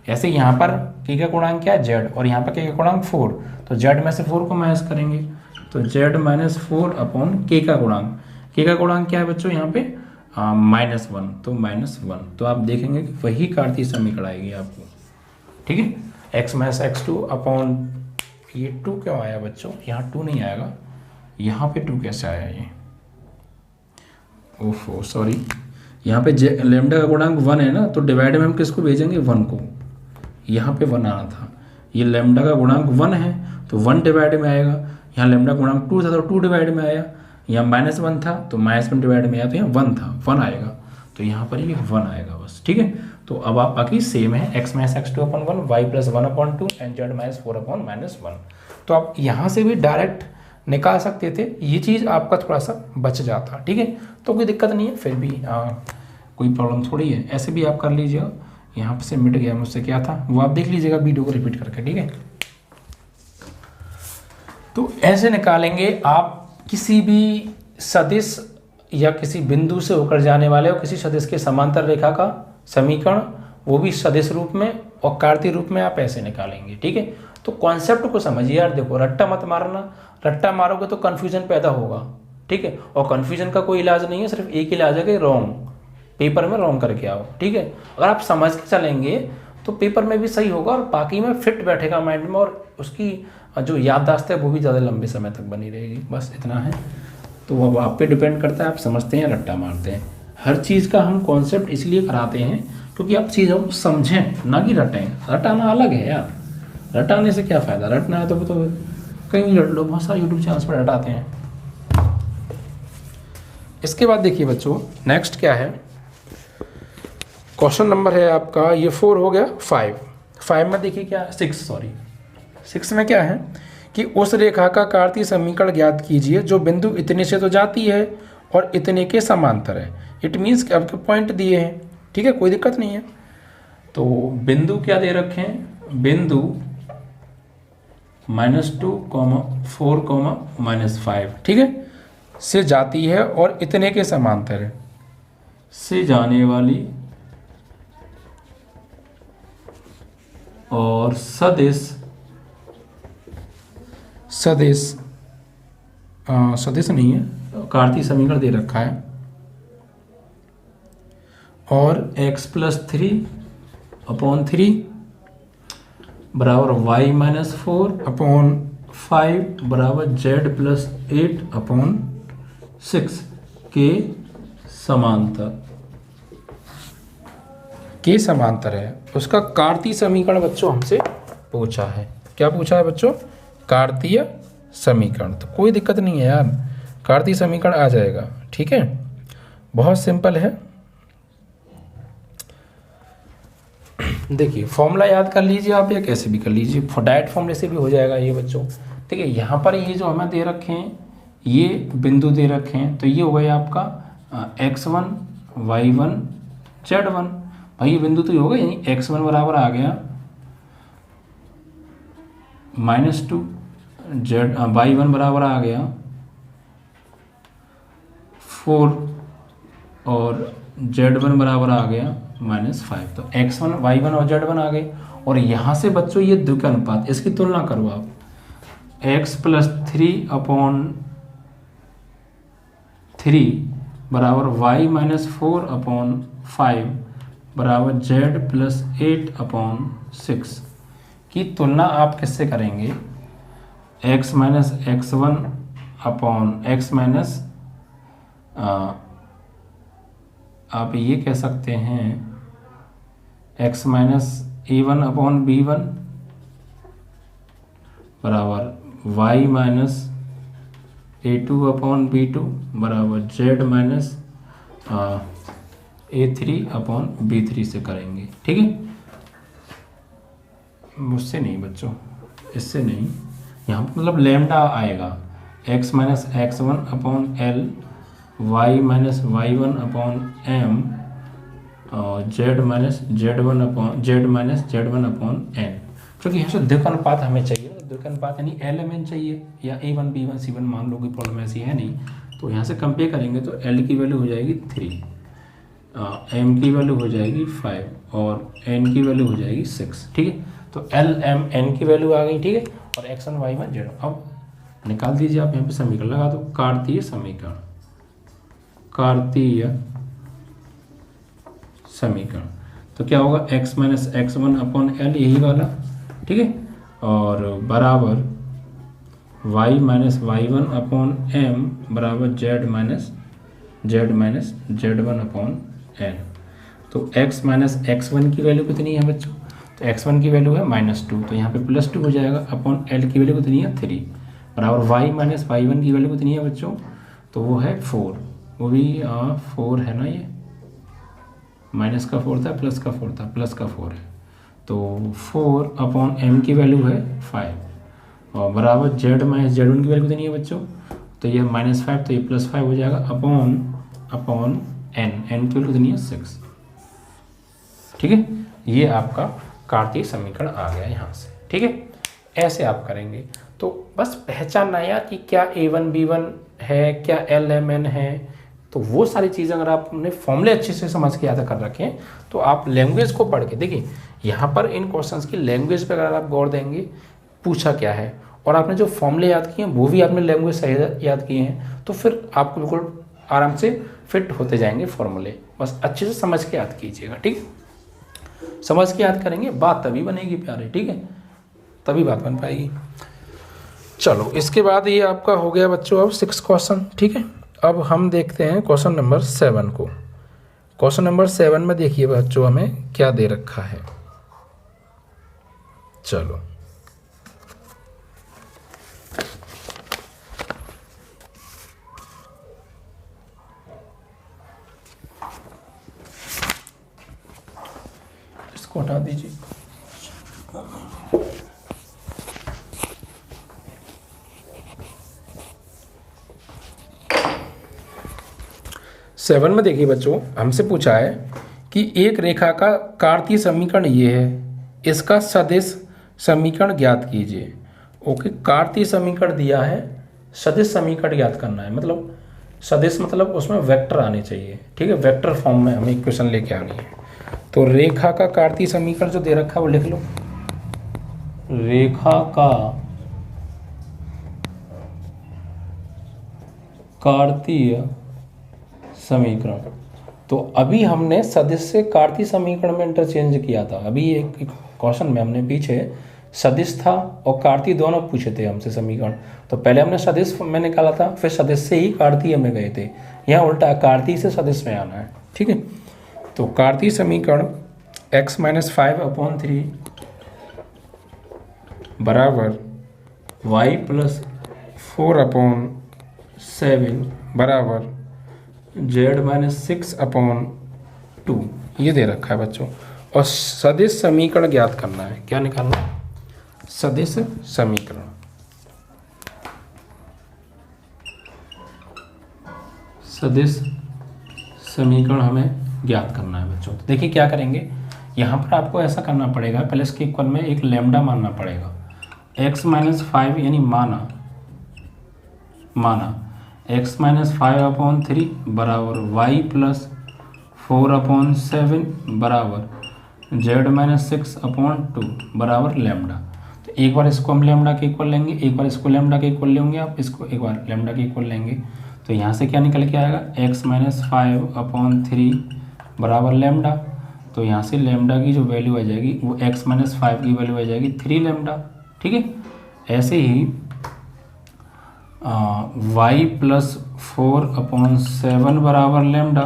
ऐसे यहाँ पर k का गुणांक क्या है z और यहाँ पर k का गुणांक 4, तो z में से 4 को माइनस करेंगे तो z माइनस 4 अपॉन k का गुणांक क्या है बच्चों यहाँ पे -1, तो -1, तो आप देखेंगे कि वही कार्तीय समीकरण आएगी आपको। ठीक है, x माइनस x2 अपॉन, ये 2 क्यों आया बच्चों, यहाँ 2 नहीं आएगा, यहाँ पे 2 कैसे आया ये, ओफो सॉरी, यहाँ पे लैम्डा का गुणांक 1 है ना, तो डिवाइड में हम किसको भेजेंगे 1 को, यहाँ पे 1 आना था, ये लैम्डा का गुणांक 1 है तो 1 डिवाइड में आएगा, यहाँ लैम्डा गुणांक 2 था तो 2 डिवाइड में आया, यहाँ -1 था तो -1 डिवाइड में आया, तो यहाँ 1 था 1 आएगा, तो यहाँ पर ये 1 आएगा बस। ठीक है, तो अब आप बाकी सेम है, x minus x2 upon 1, y plus 1 upon 2 and z minus 4 upon -1, तो आप यहाँ से भी डायरेक्ट निकाल सकते थे, ये चीज़ आपका थोड़ा सा बच जाता। ठीक है, तो कोई दिक्कत नहीं है, फिर भी कोई प्रॉब्लम थोड़ी है, ऐसे भी आप कर लीजिएगा। यहाँ से मिट गया मुझसे क्या था वो आप देख लीजिएगा वीडियो को रिपीट करके। ठीक है, तो ऐसे निकालेंगे आप किसी भी सदिश या किसी बिंदु से होकर जाने वाले और किसी सदिश के समांतर रेखा का समीकरण, वो भी सदिश रूप में और कार्तीय रूप में आप ऐसे निकालेंगे। ठीक है, तो कॉन्सेप्ट को समझिए यार। देखो रट्टा मत मारना, रट्टा मारोगे तो कन्फ्यूजन पैदा होगा। ठीक है, और कन्फ्यूजन का कोई इलाज नहीं है, सिर्फ एक इलाज है कि रॉन्ग, पेपर में रॉन्ग करके आओ। ठीक है, अगर आप समझ के चलेंगे तो पेपर में भी सही होगा और बाकी में फिट बैठेगा माइंड में, और उसकी जो याददाश्त है वो भी ज़्यादा लंबे समय तक बनी रहेगी। बस इतना है। तो अब आप पे डिपेंड करता है, आप समझते हैं रट्टा मारते हैं। हर चीज़ का हम कॉन्सेप्ट इसलिए कराते हैं क्योंकि आप चीज़ों को समझें, ना कि रटें। रटाना अलग है यार, रटाने से क्या फ़ायदा, रटना है तो कहीं भी रट लो, बहुत सारे यूट्यूब चैनल्स पर रटाते हैं। इसके बाद देखिए बच्चों, नेक्स्ट क्या है, क्वेश्चन नंबर है आपका ये 4 हो गया। 5 में देखिए क्या, 6 में क्या है कि उस रेखा का कार्तीय समीकरण ज्ञात कीजिए जो बिंदु इतने से तो जाती है और इतने के समांतर है। इट मीन्स कि आपके पॉइंट दिए हैं। ठीक है, कोई दिक्कत नहीं है। तो बिंदु क्या दे रखे हैं, बिंदु -2, 4, -5, ठीक है, से जाती है और इतने के समांतर है। से जाने वाली और सदिश नहीं है, कार्तीय समीकरण दे रखा है, और x+3/3 बराबर y-4/5 बराबर z+8/6 के समांतर है। उसका कार्तीय समीकरण बच्चों हमसे पूछा है। क्या पूछा है बच्चों, कार्तीय समीकरण। तो कोई दिक्कत नहीं है यार, कार्तीय समीकरण आ जाएगा। ठीक है, बहुत सिंपल है। देखिए फॉर्मूला याद कर लीजिए आप, या कैसे भी कर लीजिए, डायरेक्ट फॉर्मूले से भी हो जाएगा ये बच्चों। ठीक है, यहाँ पर ये जो हमें दे रखे हैं, ये बिंदु दे रखे हैं, तो ये हो गया आपका x1 y1 z1। भाई ये बिंदु तो ये होगा, यानी x1 बराबर आ गया -2, y1 बराबर आ गया 4 और z1 बराबर आ गया -5। तो x1 y1 और z1 आ गए। और यहाँ से बच्चों ये द्विक अनुपात, इसकी तुलना करो आप, x+3/3 बराबर y-4/5 बराबर z+8/6 की तुलना आप किससे करेंगे, x -x1/x- आप ये कह सकते हैं x-a1/b1 बराबर y-a2/b2 बराबर z-a3/b3 से करेंगे। ठीक है, मुझसे नहीं बच्चों, इससे नहीं, यहाँ पर मतलब लैम्डा आएगा x -x1/l y-y1/m और z-z1/n। क्योंकि यहाँ से द्विक अनुपात हमें चाहिए, द्विक अनुपात यानी LMN चाहिए, या A1 B1 C1 मान लो, कोई प्रॉब्लम ऐसी है नहीं। तो यहाँ से कंपेयर करेंगे तो L की वैल्यू हो जाएगी 3, M की वैल्यू हो जाएगी 5 और N की वैल्यू हो जाएगी 6। ठीक है, तो L M N की वैल्यू आ गई। ठीक है, और x1 y1 z। अब निकाल दीजिए आप, यहाँ पे समीकरण लगा दो, कार्तीय समीकरण। तो क्या होगा, x -x1/l यही वाला। ठीक है, और बराबर y-y1/m बराबर z-z1/n। तो x -x1 की वैल्यू कितनी है बच्चों, तो x1 की वैल्यू है -2, तो यहाँ पे +2 हो जाएगा, अपॉन l की वैल्यू कितनी है 3 बराबर y-y1 की वैल्यू कितनी है बच्चों, तो वो है 4, वो भी 4 है ना, ये माइनस का 4 था, प्लस का 4 था, प्लस का 4 है, तो 4/m की वैल्यू है 5 और बराबर z-z1 की वैल्यू कितनी है बच्चों, तो ये -5, तो ये +5 हो जाएगा, अपॉन n की वैल्यू कितनी है 6। ठीक है, ये आपका कार्तीय समीकरण आ गया यहाँ से। ठीक है, ऐसे आप करेंगे। तो बस पहचानना यार कि क्या A1 B1 है, क्या LMN है, तो वो सारी चीज़ें अगर आपने फॉर्मूले अच्छे से समझ के याद कर रखें तो आप लैंग्वेज को पढ़ के देखिए, यहाँ पर इन क्वेश्चंस की लैंग्वेज पर अगर आप गौर देंगे पूछा क्या है और आपने जो फॉर्मूले याद किए हैं वो भी आपने लैंग्वेज सही याद किए हैं, तो फिर आपको बिल्कुल आराम से फिट होते जाएंगे फॉर्मूले। बस अच्छे से समझ के याद कीजिएगा, ठीक। समझ के याद करेंगे बात तभी बनेगी प्यारे, ठीक है, तभी बात बन पाएगी। चलो इसके बाद ये आपका हो गया बच्चों अब 6 क्वेश्चन, ठीक है। अब हम देखते हैं क्वेश्चन नंबर 7 को। क्वेश्चन नंबर 7 में देखिए बच्चों हमें क्या दे रखा है। चलो इसको हटा दीजिए। सेवन में देखिए बच्चों हमसे पूछा है कि एक रेखा का कार्तीय समीकरण ये है, इसका सदिश समीकरण ज्ञात कीजिए। ओके, कार्तीय समीकरण दिया है, सदिश समीकरण ज्ञात करना है। मतलब सदिश मतलब उसमें वेक्टर आने चाहिए, ठीक है, वेक्टर फॉर्म में हमें इक्वेशन लेके आनी है। तो रेखा का कार्तीय समीकरण जो दे रखा है वो लिख लो। रेखा का कार्तीय समीकरण, तो अभी हमने सदिश से कार्तीय समीकरण में इंटरचेंज किया था। अभी एक क्वेश्चन में हमने पीछे सदिश था और कार्तीय दोनों पूछे थे हमसे समीकरण, तो पहले हमने सदिश में निकाला था, फिर सदिश से ही कार्तीय में गए थे। यहाँ उल्टा कार्तीय से सदिश में आना है, ठीक है। तो कार्तीय समीकरण x-5/3 बराबर y+4/7 बराबर z-6/2 ये दे रखा है बच्चों। और सदिश समीकरण ज्ञात करना है। क्या निकालना है? सदिश समीकरण। सदिश समीकरण हमें ज्ञात करना है बच्चों। तो देखिए क्या करेंगे, यहाँ पर आपको ऐसा करना पड़ेगा, पहले इसके इक्वल में एक लैम्डा मानना पड़ेगा। x-5 यानी माना x-5/3 बराबर y+4/7 बराबर z-6/2 बराबर लैम्डा। तो एक बार इसको हम लैम्डा के इक्वल लेंगे, एक बार इसको लैम्डा के इक्वल लेंगे, आप इसको एक बार लैम्डा के इक्वल लेंगे। तो यहाँ से क्या निकल के आएगा, x-5/3 बराबर लैम्डा। तो यहाँ से लैम्डा की जो वैल्यू आ जाएगी वो x-5 की वैल्यू आ जाएगी 3 लैम्डा, ठीक है। ऐसे ही y+4/7 बराबर लैम्डा,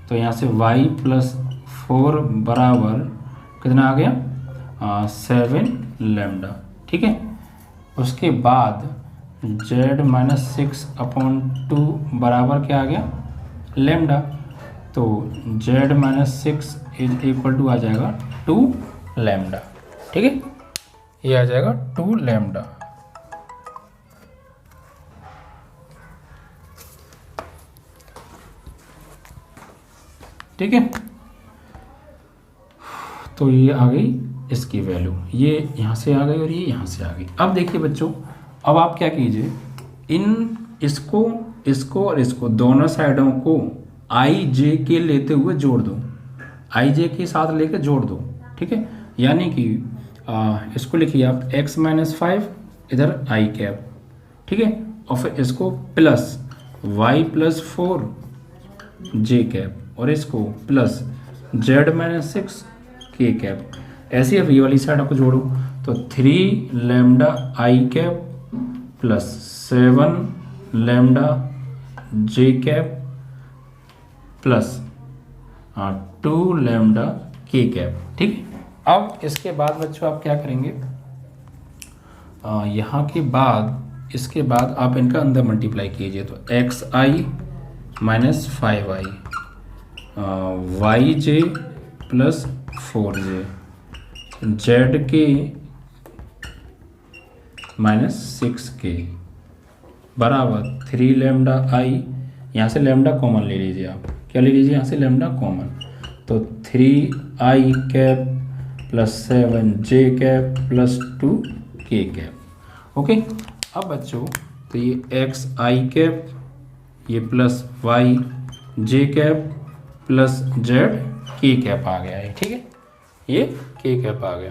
तो यहाँ से y+4 बराबर कितना आ गया, 7 लैम्डा, ठीक है। उसके बाद z-6/2 बराबर क्या आ गया, लैम्डा। तो z-6 = आ जाएगा 2 लैम्डा, ठीक है, ये आ जाएगा 2 लैम्डा। ठीक है, तो ये आ गई इसकी वैल्यू, ये यहाँ से आ गई और ये यहाँ से आ गई। अब देखिए बच्चों, अब आप क्या कीजिए, इसको और इसको दोनों साइडों को आई जे के लेते हुए जोड़ दो, आई जे के साथ लेकर जोड़ दो, ठीक है। यानी कि इसको लिखिए आप x-5 इधर आई कैप, ठीक है, और फिर इसको प्लस y+4 जे कैप और इसको प्लस z-6 के कैप। ऐसे अब ये वाली साइड आपको जोड़ो, तो 3 lambda i cap plus 7 lambda J cap plus 2 lambda के कैप, ठीक है। अब इसके बाद बच्चों आप क्या करेंगे, यहाँ के बाद इसके बाद आप इनका अंदर मल्टीप्लाई कीजिए। तो xi minus 5i yj plus 4j zk minus 6k बराबर 3 लैम्डा आई, यहाँ से लैम्डा कॉमन ले लीजिए आप, क्या ले लीजिए यहाँ से लैम्डा कॉमन, तो 3i cap plus 7j cap plus 2k cap. Okay, अब बच्चों तो ये xi कैप ये plus yj cap plus zk cap आ गया है, ठीक है। ये के कैप आ गया,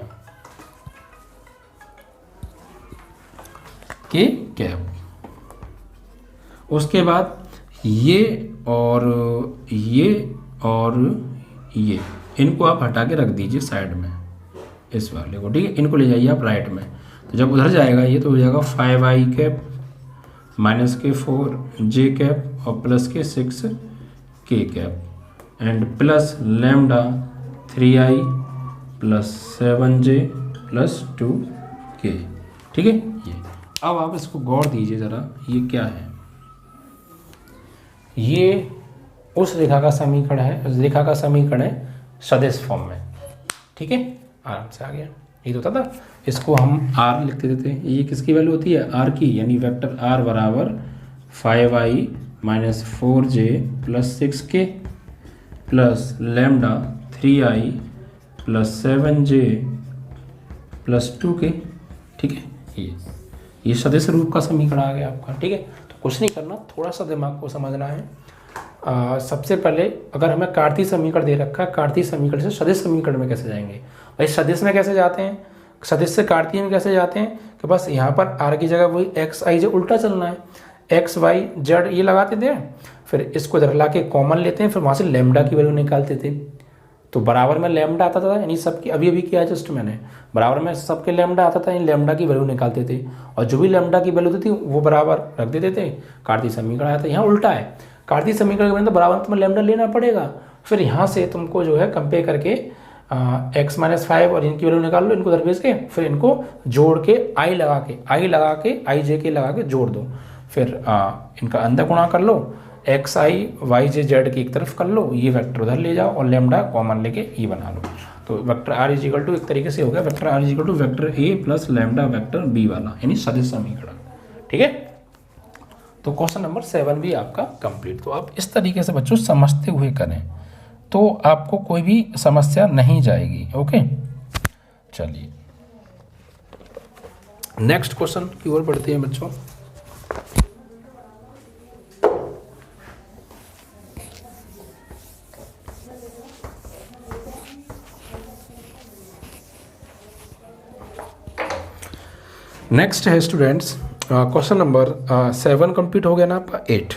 के कैप। उसके बाद ये और ये इनको आप हटा के रख दीजिए साइड में, इस वाले को, ठीक है। इनको ले जाइए आप राइट में, तो जब उधर जाएगा ये तो हो जाएगा 5i कैप माइनस के 4j कैप और प्लस के 6k cap and plus lambda 3i plus 7j plus 2k, ठीक है। ये अब आप इसको गौर दीजिए ज़रा, ये क्या है? ये उस रेखा का समीकरण है, उस रेखा का समीकरण है सदिश फॉर्म में, ठीक है। आराम से आ गया, ये तो होता था। इसको हम r लिख देते थे। ये किसकी वैल्यू होती है? r की, यानी वेक्टर r बराबर 5i minus 4j plus 6k plus lambda 3i plus 7j plus 2k, ठीक है। ये सदिश रूप का समीकरण आ गया आपका, ठीक है। तो कुछ नहीं करना, थोड़ा सा दिमाग को समझना है। सबसे पहले अगर हमें कार्तीय समीकरण दे रखा है, कार्तीय समीकरण से सदिश समीकरण में कैसे जाएंगे भाई? सदिश में कैसे जाते हैं, सदिश से कार्तीय में कैसे जाते हैं कि बस यहाँ पर r की जगह वही x i j उल्टा चलना है, x y z ये लगाते थे, फिर इसको इधर ला के कॉमन लेते हैं, फिर वहाँ से लैम्डा की वैल्यू निकालते थे। तो बराबर में लैम्डा आता था, यानी सबकी अभी किया जस्ट मैंने, बराबर में सबके लैम्डा आता था, यानी लैम्डा की वैल्यू निकालते थे, और जो भी लैम्डा की वैल्यू थी वो बराबर रख देते थे। कार्तीय समीकरण आया था, यहाँ उल्टा है। कार्तीय समीकरण के तो बराबर तुम्हें लैम्डा लेना पड़ेगा, फिर यहाँ से तुमको जो है कंपेयर करके x माइनस 5 और इनकी वैल्यू निकाल लो, इनको उधर भेज के, फिर इनको जोड़ के i लगा के i j के लगा के जोड़ दो, फिर इनका अंदर गुणा कर लो, x i y j z की एक तरफ कर लो, ये वेक्टर उधर ले जाओ और लैम्डा कॉमन लेके ई बना लो। तो vector r is equal to एक तरीके से हो गया vector r is equal to vector a plus lambda vector b वाला, यानी सदिश समीकरण, ठीक है। तो क्वेश्चन नंबर 7 भी आपका कंप्लीट। तो आप इस तरीके से बच्चों समझते हुए करें तो आपको कोई भी समस्या नहीं जाएगी, ओके। चलिए नेक्स्ट क्वेश्चन की ओर बढ़ते हैं बच्चों। नेक्स्ट है स्टूडेंट्स क्वेश्चन नंबर 7 कंप्लीट हो गया ना आपका। 8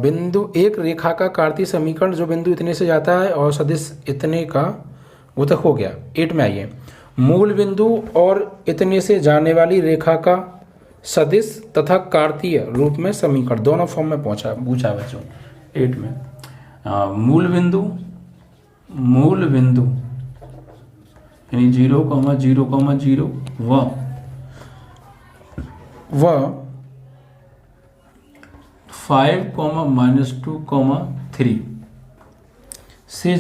बिंदु एक रेखा का कार्तीय समीकरण जो बिंदु इतने से जाता है और सदिश इतने का, वो तक हो गया। 8 में आइए, मूल बिंदु और इतने से जाने वाली रेखा का सदिश तथा कार्तीय रूप में समीकरण दोनों फॉर्म में पूछा बच्चों। 8 में मूल बिंदु यानी 0,0,0 व 5, -2, 3 से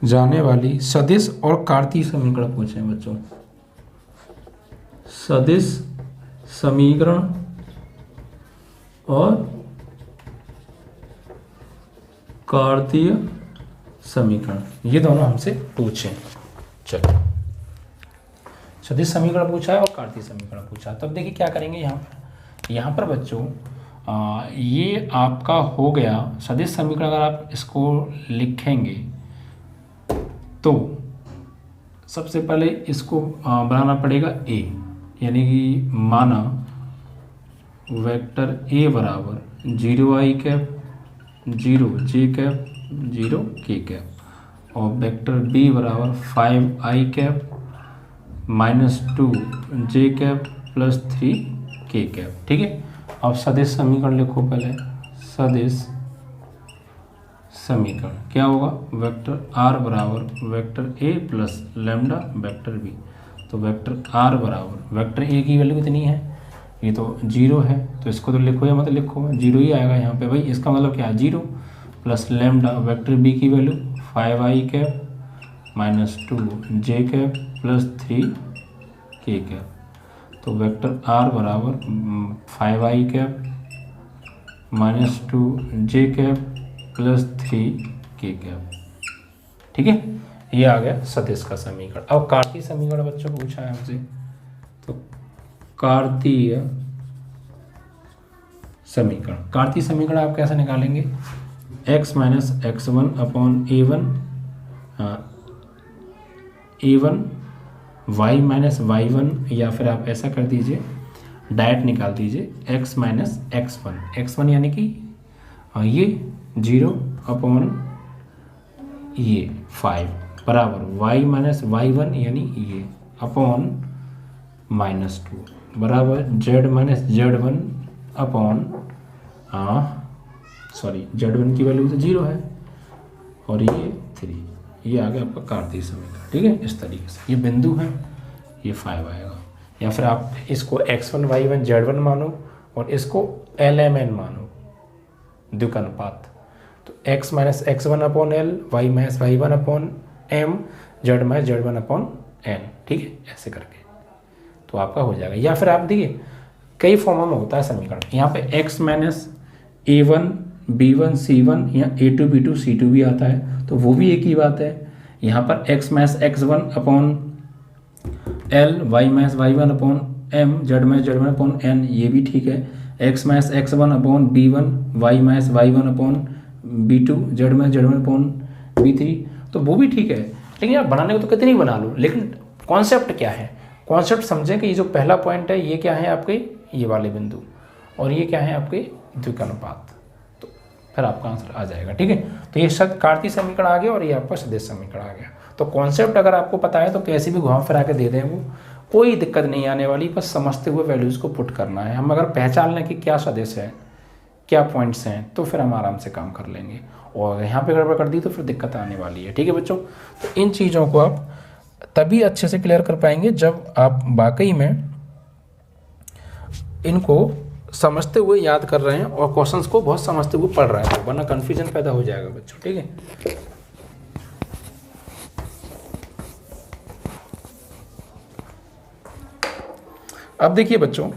जाने वाली सदिश और कार्तीय समीकरण पूछे हैं बच्चों। सदिश समीकरण और कार्तीय समीकरण, ये दोनों हमसे पूछे। चलो सदिश समीकरण पूछा है और कार्तीय समीकरण पूछा, तब देखिए क्या करेंगे यहाँ पर बच्चों। ये आपका हो गया सदिश समीकरण। अगर आप इसको लिखेंगे तो सबसे पहले इसको बनाना पड़ेगा a, यानी कि माना वेक्टर a बराबर 0i cap 0j cap 0k cap और वेक्टर b बराबर 5i cap -2j cap plus 3k cap, ठीक है। अब सदिश समीकरण लिखो पहले। सदिश समीकरण क्या होगा? वेक्टर r बराबर vector a plus lambda vector b। तो वेक्टर r बराबर वेक्टर a की वैल्यू कितनी है? ये तो 0 है, तो इसको तो लिखो या मत लिखो, 0 ही आएगा यहाँ पे भाई। इसका मतलब क्या है? 0 प्लस लैम्डा वेक्टर b की value 5i cap -2j cap plus 3k cap. तो वेक्टर r बराबर 5i cap -2j cap plus 3k cap, ठीक है। ये आ गया सदिश का समीकरण। अब कार्तीय समीकरण बच्चों को पूछा है हमसे, तो कार्तीय समीकरण। कार्तीय समीकरण आप कैसे निकालेंगे? x minus x one upon a1 y minus y1, या फिर आप ऐसा कर दीजिए डायरेक्ट निकाल दीजिए x माइनस x1 यानी कि ये 0 अपॉन ये 5 बराबर y माइनस y1 यानी ये अपॉन -2 बराबर z minus z1 upon z1 की वैल्यू तो 0 है और ये 3, ये आ गया आपका कार्तीय समीकरण। ठीक है, इस तरीके से ये बिंदु है, ये 5 आएगा। या फिर आप इसको x1 y1 z1 मानो और इसको lmn मानो, द्विकनुपात। तो x minus x1 upon l, y minus y1 upon m, z minus z1 upon n। ठीक है, ऐसे करके तो आपका हो जाएगा। या फिर आप देखिए कई फॉर्मों में होता है समीकरण, यहाँ पे x minus a1 b1 c1 या a2 b2 c2 भी आता है, तो वो भी एक ही बात है। यहाँ पर x minus x1 upon l, y minus y1 upon m, z minus z1 upon n, ये भी ठीक है। x minus x1 upon b1, y minus y1 upon b2, z minus z1 upon b3, तो वो भी ठीक है। लेकिन यार बनाने को तो कितनी बना लो, लेकिन कॉन्सेप्ट क्या है? कॉन्सेप्ट समझें कि ये जो पहला पॉइंट है ये क्या है आपके, ये वाले बिंदु, और ये क्या है आपके द्विकनुपात, तो फिर आपका आंसर आ जाएगा। ठीक है, तो ये कार्तीय समीकरण आ गया और ये आपका सदिश समीकरण आ गया। तो कॉन्सेप्ट अगर आपको पता है तो कैसे भी घुमा फिरा के दे दें, वो कोई दिक्कत नहीं आने वाली, बस समझते हुए वैल्यूज़ को पुट करना है। हम अगर पहचान लें कि क्या सदिश है, क्या पॉइंट्स हैं, तो फिर हम आराम से काम कर लेंगे। और यहाँ पे गड़बड़ कर दी तो फिर दिक्कत आने वाली है। ठीक है बच्चों, तो इन चीज़ों को आप तभी अच्छे से क्लियर कर पाएंगे जब आप वाकई में इनको समझते हुए याद कर रहे हैं और क्वेश्चंस को बहुत समझते हुए पढ़ रहे हैं, वरना कन्फ्यूजन पैदा हो जाएगा बच्चों। ठीक है, अब देखिए बच्चों,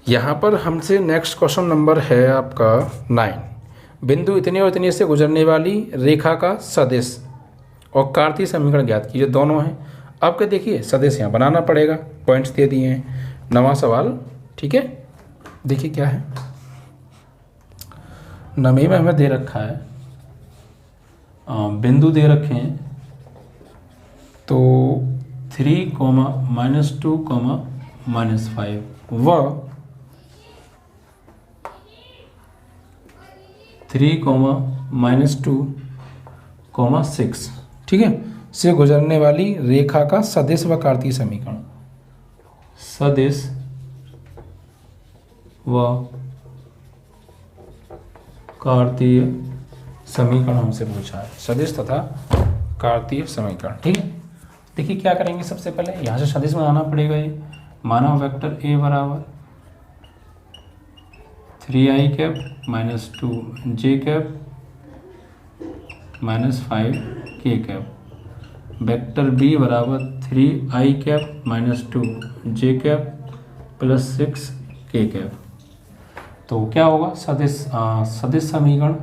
यहाँ पर हमसे नेक्स्ट क्वेश्चन नंबर है आपका 9। बिंदु इतने और इतने से गुजरने वाली रेखा का सदिश और कार्तीय समीकरण ज्ञात कीजिए, दोनों हैं। अब क्या देखिए, सदिश यहाँ बनाना पड़ेगा, पॉइंट्स दे दिए हैं, नवा सवाल। ठीक है, देखिए क्या है, नवे में हमें दे रखा है बिंदु दे रखे हैं, तो 3, -2, -5 व 3, -2, 6, ठीक है, से गुजरने वाली रेखा का सदिश व कार्तीय समीकरण। सदिश व कार्तीय समीकरण हमसे पूछा है, सदिश तथा कार्तीय समीकरण। ठीक है, देखिए क्या करेंगे, सबसे पहले यहाँ से सदिश में आना पड़ेगा। ये माना वेक्टर a बराबर 3i cap -2j cap -5k cap, vector b बराबर 3i cap -2j cap +6k cap. तो क्या होगा, सदिश समीकरण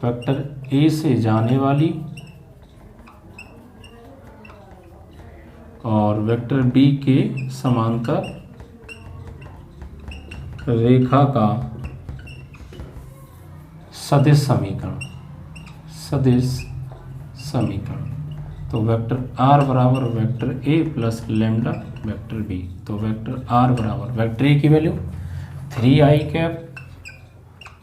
वेक्टर a से जाने वाली और वेक्टर b के समांतर रेखा का सदिश समीकरण। सदिश समीकरण तो वेक्टर r बराबर vector a plus lambda vector b। तो वेक्टर r बराबर वेक्टर a की value 3i cap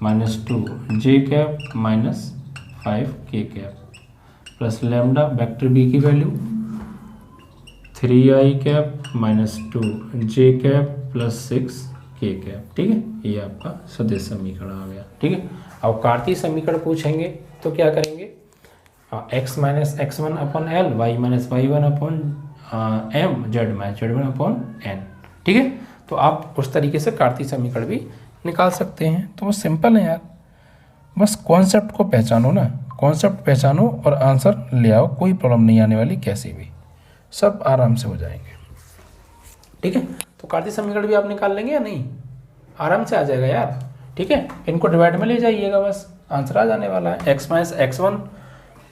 -2j cap -5k cap plus lambda vector b की value 3i cap -2j cap +6k cap. ठीक है, ये आपका सदिश समीकरण आ गया। ठीक है, अब कार्तीय समीकरण पूछेंगे तो क्या करेंगे, x minus x1 upon l, y minus y1 upon m, z minus z1 upon n। ठीक है, तो आप उस तरीके से कार्तीय समीकरण भी निकाल सकते हैं। तो वो सिंपल है यार, बस कॉन्सेप्ट को पहचानो ना, कॉन्सेप्ट पहचानो और आंसर ले आओ, कोई प्रॉब्लम नहीं आने वाली, कैसे भी सब आराम से हो जाएंगे। ठीक है, तो कार्तीय समीकरण भी आप निकाल लेंगे या नहीं, आराम से आ जाएगा यार। ठीक है, इनको डिवाइड में ले जाइएगा, बस आंसर आ जाने वाला है। x माइनस x1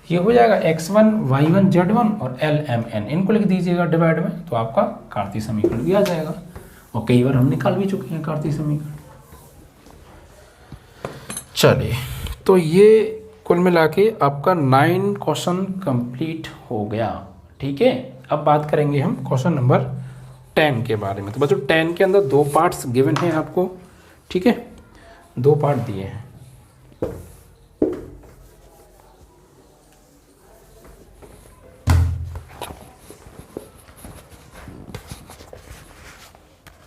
ये हो जाएगा x1 y1 z1 और lmn, इनको लिख दीजिएगा डिवाइड में, तो आपका कार्तीय समीकरण भी आ जाएगा। और कई बार हम निकाल भी चुके हैं कार्तीय समीकरण। चलिए, तो ये कुल मिला के आपका 9 क्वेश्चन कंप्लीट हो गया। ठीक है, अब बात करेंगे हम क्वेश्चन नंबर 10 के बारे में। तो बच्चों 10 के अंदर 2 पार्ट्स गिवन हैं आपको। ठीक है, 2 पार्ट दिए हैं।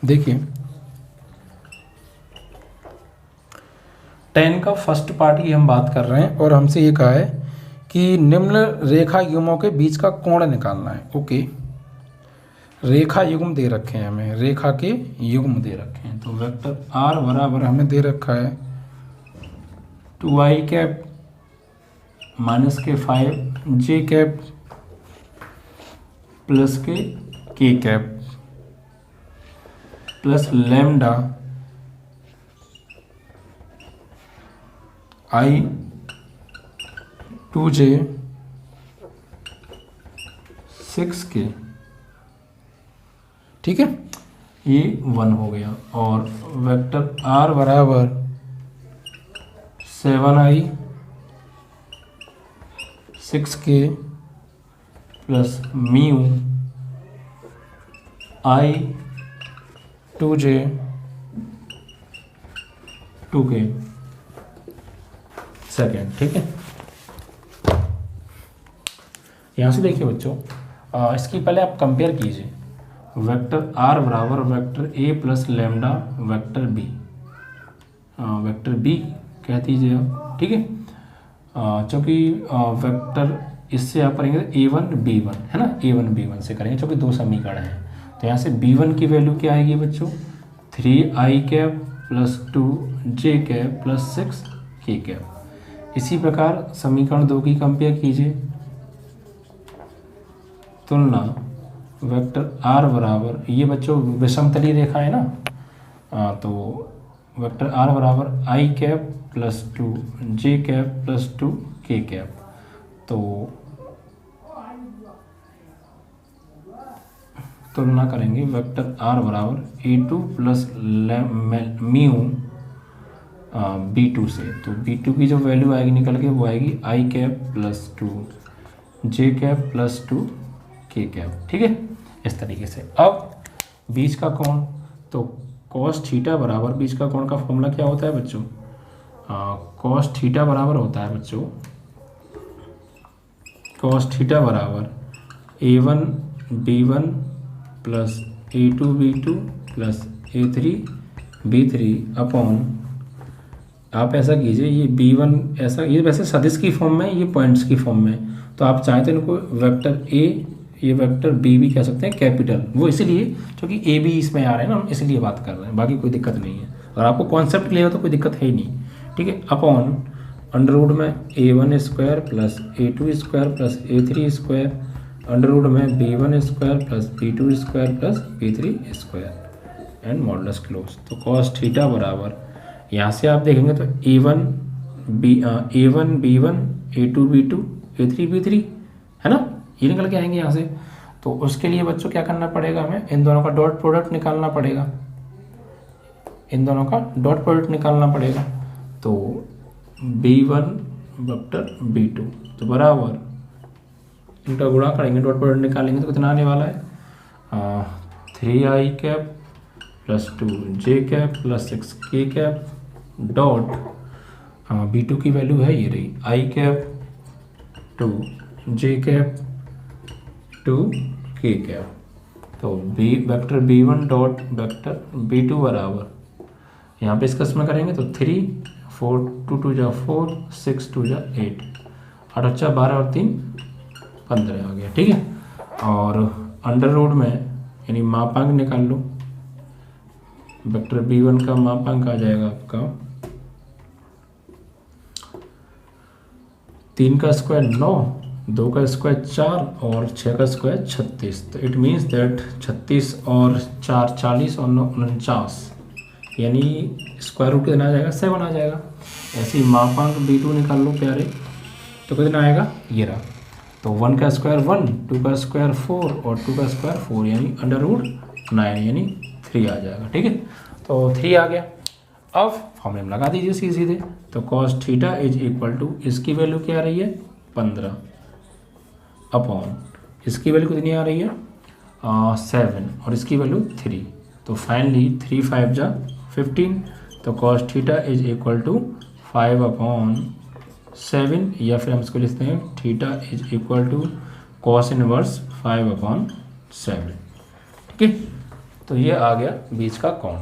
देखिए 10 का फर्स्ट पार्ट की हम बात कर रहे हैं और हमसे ये कहा है कि निम्न रेखा युग्मों के बीच का कोण निकालना है। ओके, रेखा युग्म दे रखे हैं हमें, रेखा के युग्म दे रखे हैं। तो वेक्टर आर बराबर हमें दे रखा है 2i कैप माइनस के 5 जे कैप प्लस के k cap plus lambda i 2j 6k। ठीक है, ये 1 हो गया। और वेक्टर r बराबर 7i 6k plus mu i 2j 2k second. ठीक है, यहाँ से देखिए बच्चों, इसकी पहले आप कंपेयर कीजिए। वेक्टर आर बराबर वेक्टर ए प्लस लैम्डा वेक्टर बी कह दीजिए आप। ठीक है, चूँकि वेक्टर इससे आप करेंगे A1 B1 है ना, A1 B1 से करेंगे चूँकि 2 समीकरण हैं। तो यहाँ से B1 की वैल्यू क्या आएगी बच्चों, 3i cap plus 2j cap plus 6k cap. इसी प्रकार समीकरण 2 की कंपेयर कीजिए। तुलना वेक्टर r बराबर, ये बच्चों विषमतली रेखा है ना, तो वेक्टर r बराबर i cap plus 2j cap plus 2k cap. तो तुलना करेंगे वेक्टर r बराबर a2 प्लस म्यू b2 से। तो b2 की जो वैल्यू आएगी निकल के वो आएगी i cap plus 2j cap plus 2k cap. ठीक है, इस तरीके से। अब बीच का कोण, तो cos थीटा बराबर बीच का कोण का फॉर्मूला क्या होता है बच्चों, cos थीटा बराबर होता है बच्चों, cos थीटा बराबर a1 b1 plus a2 b2 plus a3 b3 upon, आप ऐसा कीजिए, ये b1 ऐसा, ये वैसे सदिश की फॉर्म में, ये पॉइंट्स की फॉर्म में, तो आप चाहें तो इनको वेक्टर a, ये वेक्टर b भी कह सकते हैं कैपिटल, वो इसीलिए क्योंकि a b इसमें आ रहे हैं ना, हम इसलिए बात कर रहे हैं, बाकी कोई दिक्कत नहीं है। और आपको कॉन्सेप्ट क्लियर हो तो कोई दिक्कत है ही नहीं। ठीक है, अपॉन अंडर रूट में a1 square plus a2 square plus a3 square under root में b1 square plus b2 square plus b3 square and modulus close. तो cos थीटा बराबर, यहाँ से आप देखेंगे तो a1 b1 a2 b2 a3 b3 है ना, ये निकल के आएंगे यहाँ से। तो उसके लिए बच्चों क्या करना पड़ेगा, हमें इन दोनों का डॉट प्रोडक्ट निकालना पड़ेगा, इन दोनों का डॉट प्रोडक्ट निकालना पड़ेगा। तो b1 वेक्टर b2 तो बराबर इनका गुणा करेंगे, डॉट प्रोडक्ट निकालेंगे तो कितना आने वाला है, 3i cap plus 2j cap plus 6k cap dot b2 की वैल्यू है ये रही i cap 2j cap 2k cap. तो vector b1 dot vector b2 बराबर, यहाँ पे इसका इसमें करेंगे तो 3 4 2 2 जा 4 6 2 जा 8 8 अच्छा 12 और 3 15 आ गया। ठीक है, और अंडर रूट में यानी मापांक निकाल लो, वेक्टर b1 का मापांक आ जाएगा आपका 3 का स्क्वायर 9, 2 का स्क्वायर 4 और 6 का स्क्वायर 36। तो इट मीन्स दैट 36 और 4 40 और 9 49, यानी स्क्वायर रूट कितना आ जाएगा, 7 आ जाएगा। ऐसे ही मापांक b2 निकाल लो प्यारे, तो कितना आएगा, ये रहा। तो 1 का स्क्वायर 1, 2 का स्क्वायर 4 और 2 का स्क्वायर 4, यानी अंडर रूट 9 यानी 3 आ जाएगा। ठीक है, तो 3 आ गया। अब फॉर्मूले में लगा दीजिए सीधे सीधे। तो cos theta is equal to, इसकी वैल्यू क्या आ रही है 15 अपॉन, इसकी वैल्यू कितनी आ रही है 7 और इसकी वैल्यू 3। तो फाइनली 3 5 जा 15, तो cos theta is equal to 5 upon 7, या फिर हम इसको लिखते हैं theta is equal to cos inverse 5 upon 7। ठीक है, तो ये आ गया बीच का कोण।